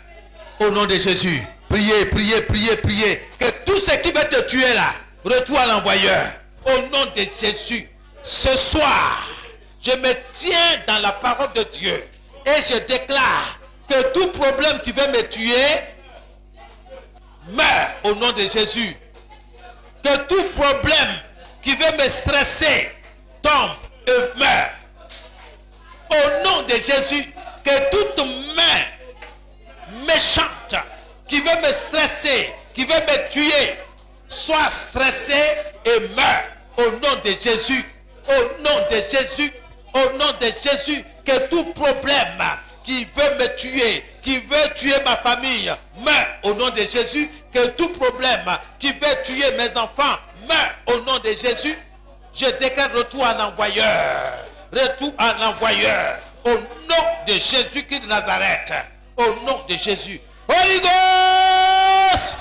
au nom de Jésus. Priez, priez, priez, priez. Que tout ce qui veut te tuer là, retourne à l'envoyeur. Au nom de Jésus. Ce soir, je me tiens dans la parole de Dieu et je déclare que tout problème qui veut me tuer meurt au nom de Jésus. Que tout problème qui veut me stresser tombe et meurt. Au nom de Jésus, que toute main méchante qui veut me stresser, qui veut me tuer, soit stressée et meurt. Au nom de Jésus, au nom de Jésus, au nom de Jésus, que tout problème qui veut me tuer, qui veut tuer ma famille meurt au nom de Jésus. Que tout problème qui veut tuer mes enfants meurt au nom de Jésus. Je déclare retour à l'envoyeur. Retour à l'envoyeur. Au nom de Jésus-Christ de Nazareth. Au nom de Jésus. Holy Ghost.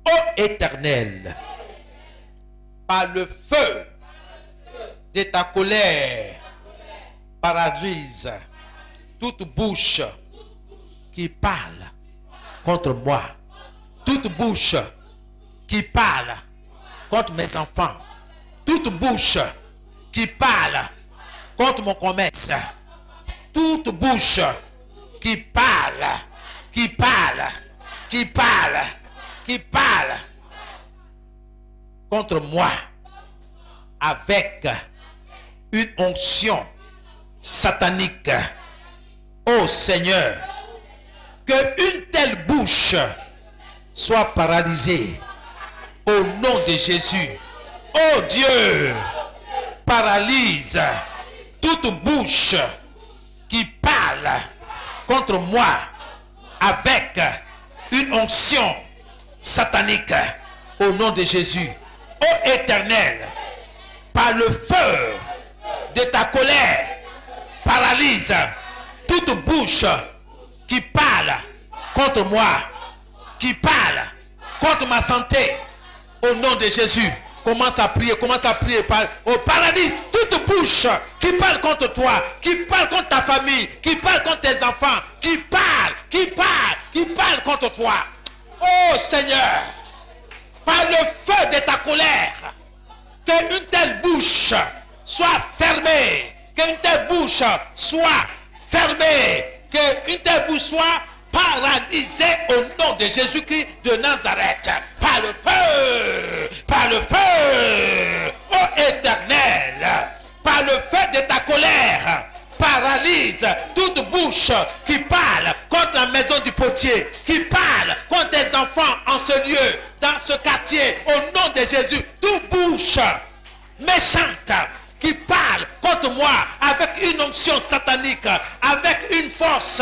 Ô Éternel, par le feu de ta colère, paralyse toute bouche qui parle contre moi, toute bouche qui parle contre mes enfants, toute bouche qui parle contre mon commerce, toute bouche qui parle contre moi avec une onction satanique. Ô Seigneur, que une telle bouche soit paralysée au nom de Jésus. Ô Dieu, paralyse toute bouche qui parle contre moi avec une onction satanique au nom de Jésus. Ô Éternel, par le feu de ta colère, paralyse toute bouche qui parle contre moi, qui parle contre ma santé, au nom de Jésus. Commence à prier, au paradis, toute bouche qui parle contre toi, qui parle contre ta famille, qui parle contre tes enfants, qui parle contre toi. Oh Seigneur, par le feu de ta colère, qu'une telle bouche soit fermée, qu'une telle bouche soit fermée, qu'une telle bouche soit paralysée au nom de Jésus-Christ de Nazareth. Par le feu, ô Éternel, par le feu de ta colère, paralyse toute bouche qui parle contre la maison du potier, qui parle contre tes enfants en ce lieu, dans ce quartier, au nom de Jésus. Toute bouche méchante qui parle contre moi avec une onction satanique, avec une force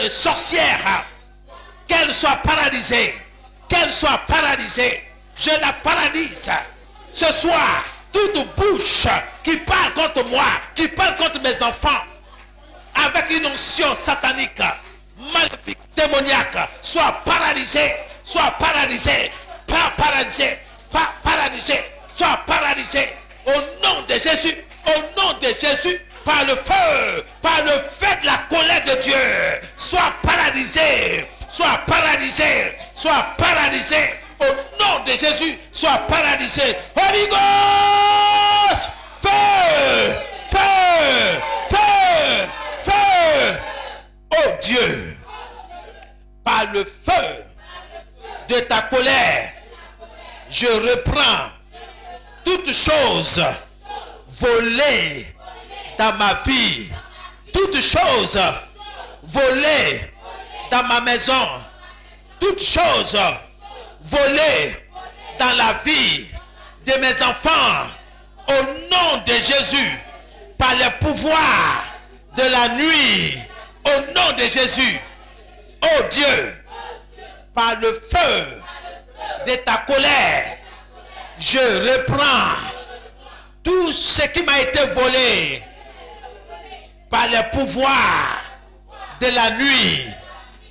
sorcière, qu'elle soit paralysée, je la paralyse ce soir. Toute bouche qui parle contre moi, qui parle contre mes enfants, avec une onction satanique, maléfique, démoniaque, soit paralysée, soit paralysée, au nom de Jésus, par le feu de la colère de Dieu, soit paralysé, au nom de Jésus, soit paralysé. Holy Ghost, feu, oh Dieu, par le feu de ta colère, je reprends toutes choses volées dans ma vie, toutes choses volées dans ma maison, toutes choses volées dans la vie de mes enfants, au nom de Jésus, par le pouvoir de la nuit, au nom de Jésus. Oh Dieu, par le feu de ta colère, je reprends tout ce qui m'a été volé par le pouvoir de la nuit,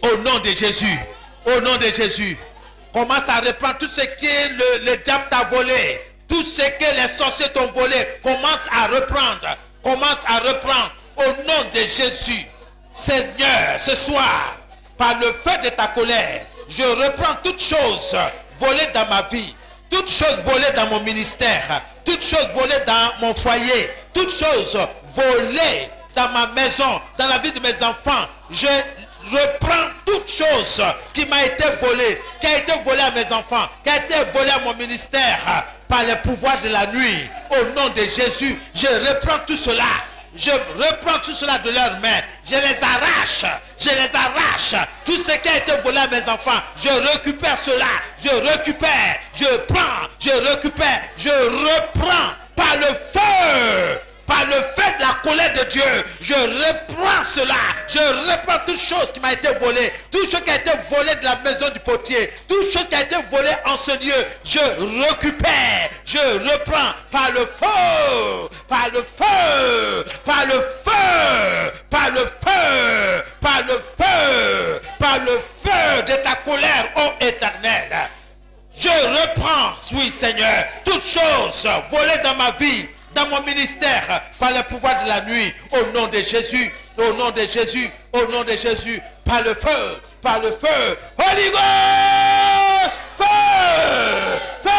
au nom de Jésus. Au nom de Jésus, commence à reprendre tout ce que le diable t'a volé, tout ce que les sorciers t'ont volé. Commence à reprendre au nom de Jésus. Seigneur, ce soir, par le feu de ta colère, je reprends toutes choses volées dans ma vie, toutes choses volées dans mon ministère, toutes choses volées dans mon foyer, toutes choses volées dans ma maison, dans la vie de mes enfants. Je reprends toute chose qui m'a été volée, qui a été volée à mes enfants, qui a été volée à mon ministère par le pouvoir de la nuit. Au nom de Jésus, je reprends tout cela. Je reprends tout cela de leurs mains. Je les arrache. Tout ce qui a été volé à mes enfants, je récupère cela. Je récupère. Je prends. Je récupère. Je reprends par le feu Par le fait de la colère de Dieu, je reprends cela. Je reprends toute chose qui m'a été volée. Toute chose qui a été volée de la maison du potier. Toute chose qui a été volée en ce lieu. Je récupère. Je reprends par le feu. Par le feu. Par le feu. Par le feu. Par le feu. Par le feu de ta colère, ô Éternel. Je reprends, oui Seigneur, toutes choses volées dans ma vie, dans mon ministère, par le pouvoir de la nuit, au nom de Jésus, au nom de Jésus, au nom de Jésus, par le feu, Holy Ghost, feu, feu,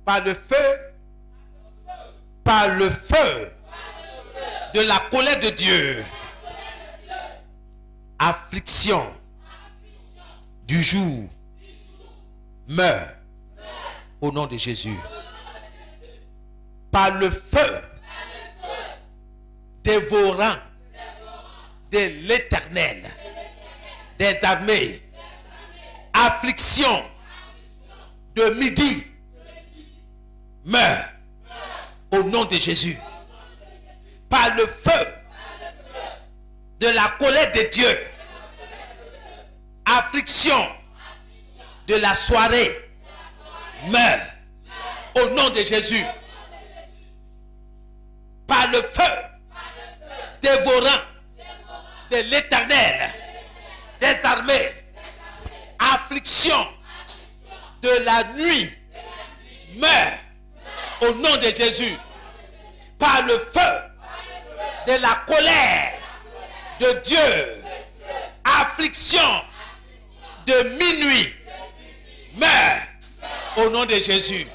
par le feu de la colère de Dieu, affliction du jour, meurt au nom de Jésus. Par le feu dévorant de l'Éternel des armées, affliction de midi meurt au nom de Jésus. Par le feu de la colère de Dieu, affliction de la soirée meurt au nom de Jésus. Par le feu dévorant de l'Éternel des armées, affliction de la nuit meurt au nom de Jésus. Par le feu de la colère de Dieu, affliction de minuit meurt au nom de Jésus.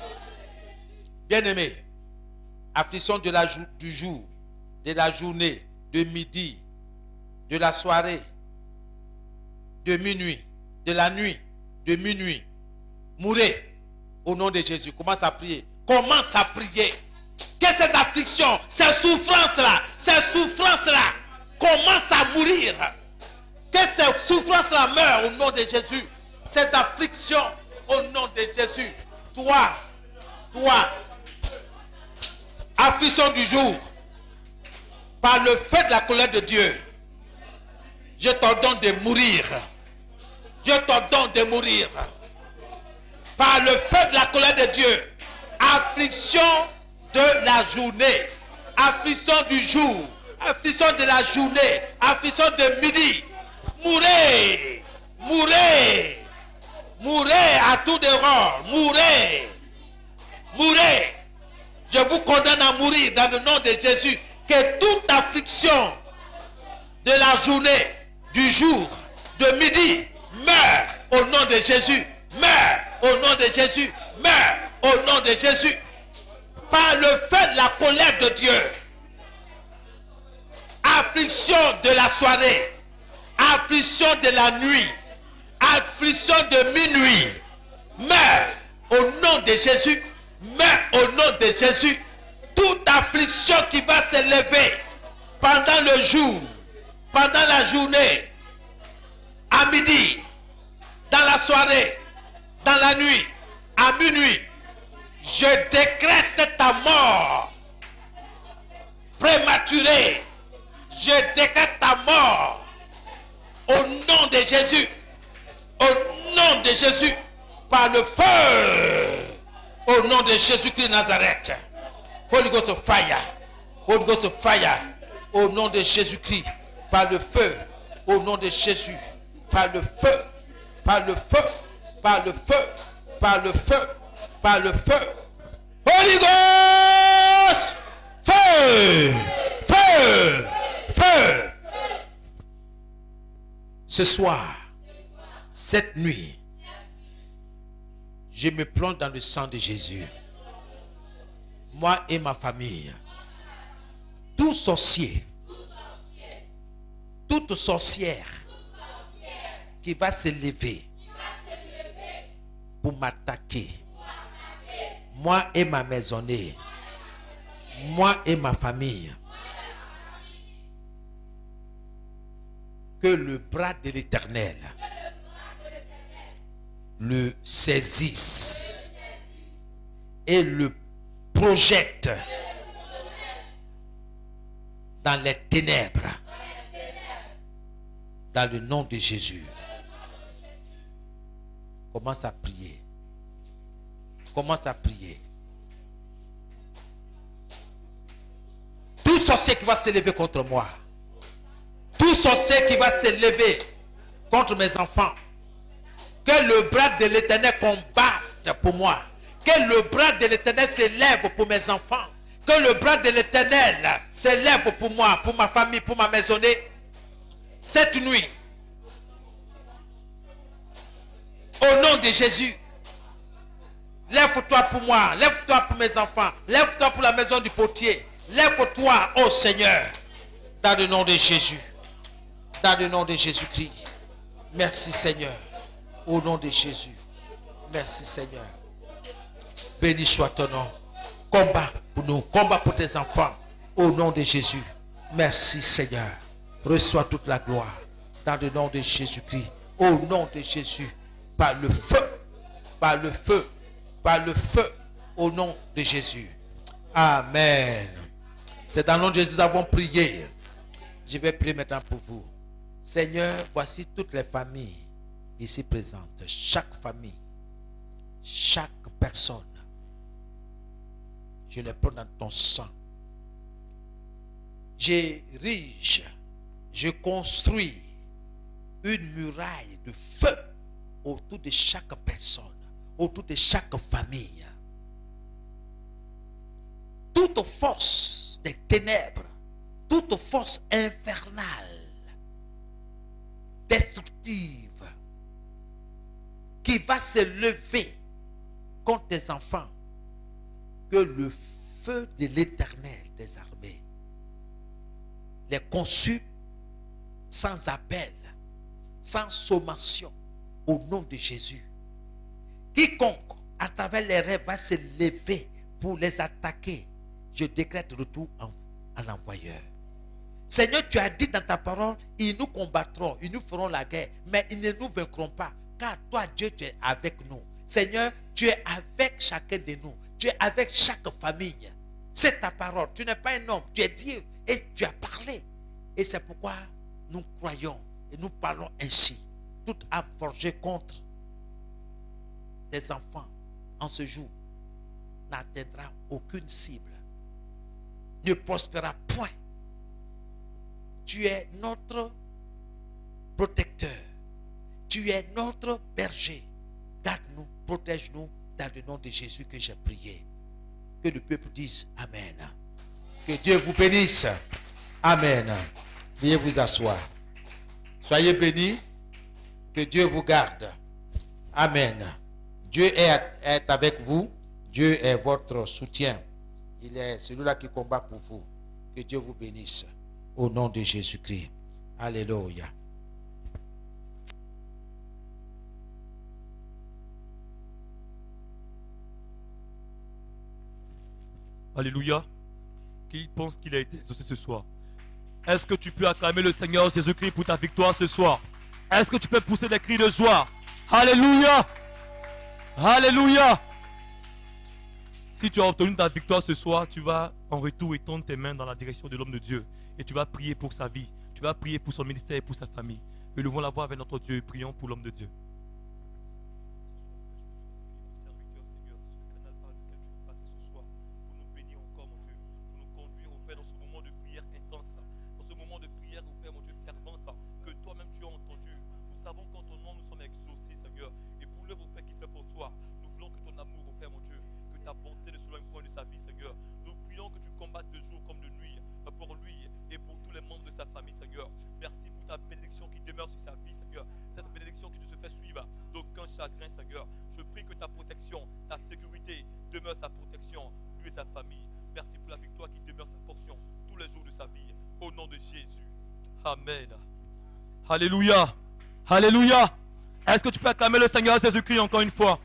Bien-aimé, affliction de du jour, de la journée, de midi, de la soirée, de minuit, de la nuit, de minuit, mourez au nom de Jésus. Commence à prier. Commence à prier. Que ces afflictions, ces souffrances-là, commencent à mourir. Que ces souffrances-là meurent au nom de Jésus. Ces afflictions au nom de Jésus. Toi, affliction du jour, par le fait de la colère de Dieu, je t'ordonne de mourir. Je t'ordonne de mourir. Par le fait de la colère de Dieu, affliction de la journée, affliction du jour, affliction de la journée, affliction de midi, mourez, mourez, mourez à tout dehors, mourez, mourez. Je vous condamne à mourir dans le nom de Jésus. Que toute affliction de la journée, du jour, de midi, meurt au nom de Jésus. Meurt au nom de Jésus. Meurt au nom de Jésus. Par le fait de la colère de Dieu. Affliction de la soirée. Affliction de la nuit. Affliction de minuit. Meurt au nom de Jésus. Meurt au nom de Jésus. Toute affliction qui va s'élever pendant le jour, pendant la journée, à midi, dans la soirée, dans la nuit, à minuit, je décrète ta mort prématurée. Je décrète ta mort au nom de Jésus. Au nom de Jésus, par le feu, au nom de Jésus-Christ de Nazareth. Holy Ghost of fire. Holy Ghost of fire. Au nom de Jésus-Christ. Par le feu. Au nom de Jésus. Par le feu. Par le feu. Par le feu. Par le feu. Par le feu. Holy Ghost. Feu. Feu. Feu. Ce soir, cette nuit, je me plonge dans le sang de Jésus. Moi et ma famille, tout sorcier, toute sorcière qui va se lever pour m'attaquer, moi et ma maisonnée, moi et ma famille, que le bras de l'Éternel le saisisse et le projette dans les ténèbres. Dans le nom de Jésus. Commence à prier. Commence à prier. Tout sorcier qui va se lever contre moi. Tout sorcier qui va se lever contre mes enfants. Que le bras de l'Éternel combatte pour moi. Que le bras de l'Éternel s'élève pour mes enfants. Que le bras de l'Éternel s'élève pour moi, pour ma famille, pour ma maisonnée. Cette nuit, au nom de Jésus, lève-toi pour moi, lève-toi pour mes enfants, lève-toi pour la maison du potier, lève-toi, ô Seigneur, dans le nom de Jésus, dans le nom de Jésus-Christ. Merci Seigneur, au nom de Jésus. Merci Seigneur. Béni soit ton nom. Combat pour nous, combat pour tes enfants, au nom de Jésus. Merci Seigneur. Reçois toute la gloire dans le nom de Jésus-Christ. Au nom de Jésus, par le feu, par le feu, par le feu, au nom de Jésus. Amen. C'est dans le nom de Jésus que nous avons prié. Je vais prier maintenant pour vous. Seigneur, voici toutes les familles ici présentes. Chaque famille, chaque personne, je les prends dans ton sang. J'érige, je construis une muraille de feu autour de chaque personne, autour de chaque famille. Toute force des ténèbres, toute force infernale, destructive, qui va se lever contre tes enfants, que le feu de l'Éternel des armées les consume sans appel, sans sommation, au nom de Jésus. Quiconque à travers les rêves va se lever pour les attaquer, je décrète retour à l'envoyeur. Seigneur, tu as dit dans ta parole, ils nous combattront, ils nous feront la guerre, mais ils ne nous vaincront pas, car toi Dieu, tu es avec nous. Seigneur, tu es avec chacun de nous, tu es avec chaque famille. C'est ta parole, tu n'es pas un homme, tu es Dieu et tu as parlé. Et c'est pourquoi nous croyons et nous parlons ainsi. Toute âme forgée contre tes enfants en ce jour n'atteindra aucune cible, ne prospérera point. Tu es notre protecteur, tu es notre berger. Garde-nous, protège-nous dans le nom de Jésus que j'ai prié. Que le peuple dise Amen. Que Dieu vous bénisse. Amen. Veuillez vous asseoir. Soyez bénis. Que Dieu vous garde. Amen. Dieu est avec vous. Dieu est votre soutien. Il est celui-là qui combat pour vous. Que Dieu vous bénisse. Au nom de Jésus-Christ. Alléluia. Alléluia. Qui pense qu'il a été exaucé ce soir? Est-ce que tu peux acclamer le Seigneur Jésus-Christ pour ta victoire ce soir? Est-ce que tu peux pousser des cris de joie? Alléluia. Alléluia. Si tu as obtenu ta victoire ce soir, tu vas en retour étendre tes mains dans la direction de l'homme de Dieu. Et tu vas prier pour sa vie. Tu vas prier pour son ministère et pour sa famille. Élevons la voix avec notre Dieu et prions pour l'homme de Dieu. Amen. Alléluia. Alléluia. Est-ce que tu peux acclamer le Seigneur Jésus-Christ encore une fois?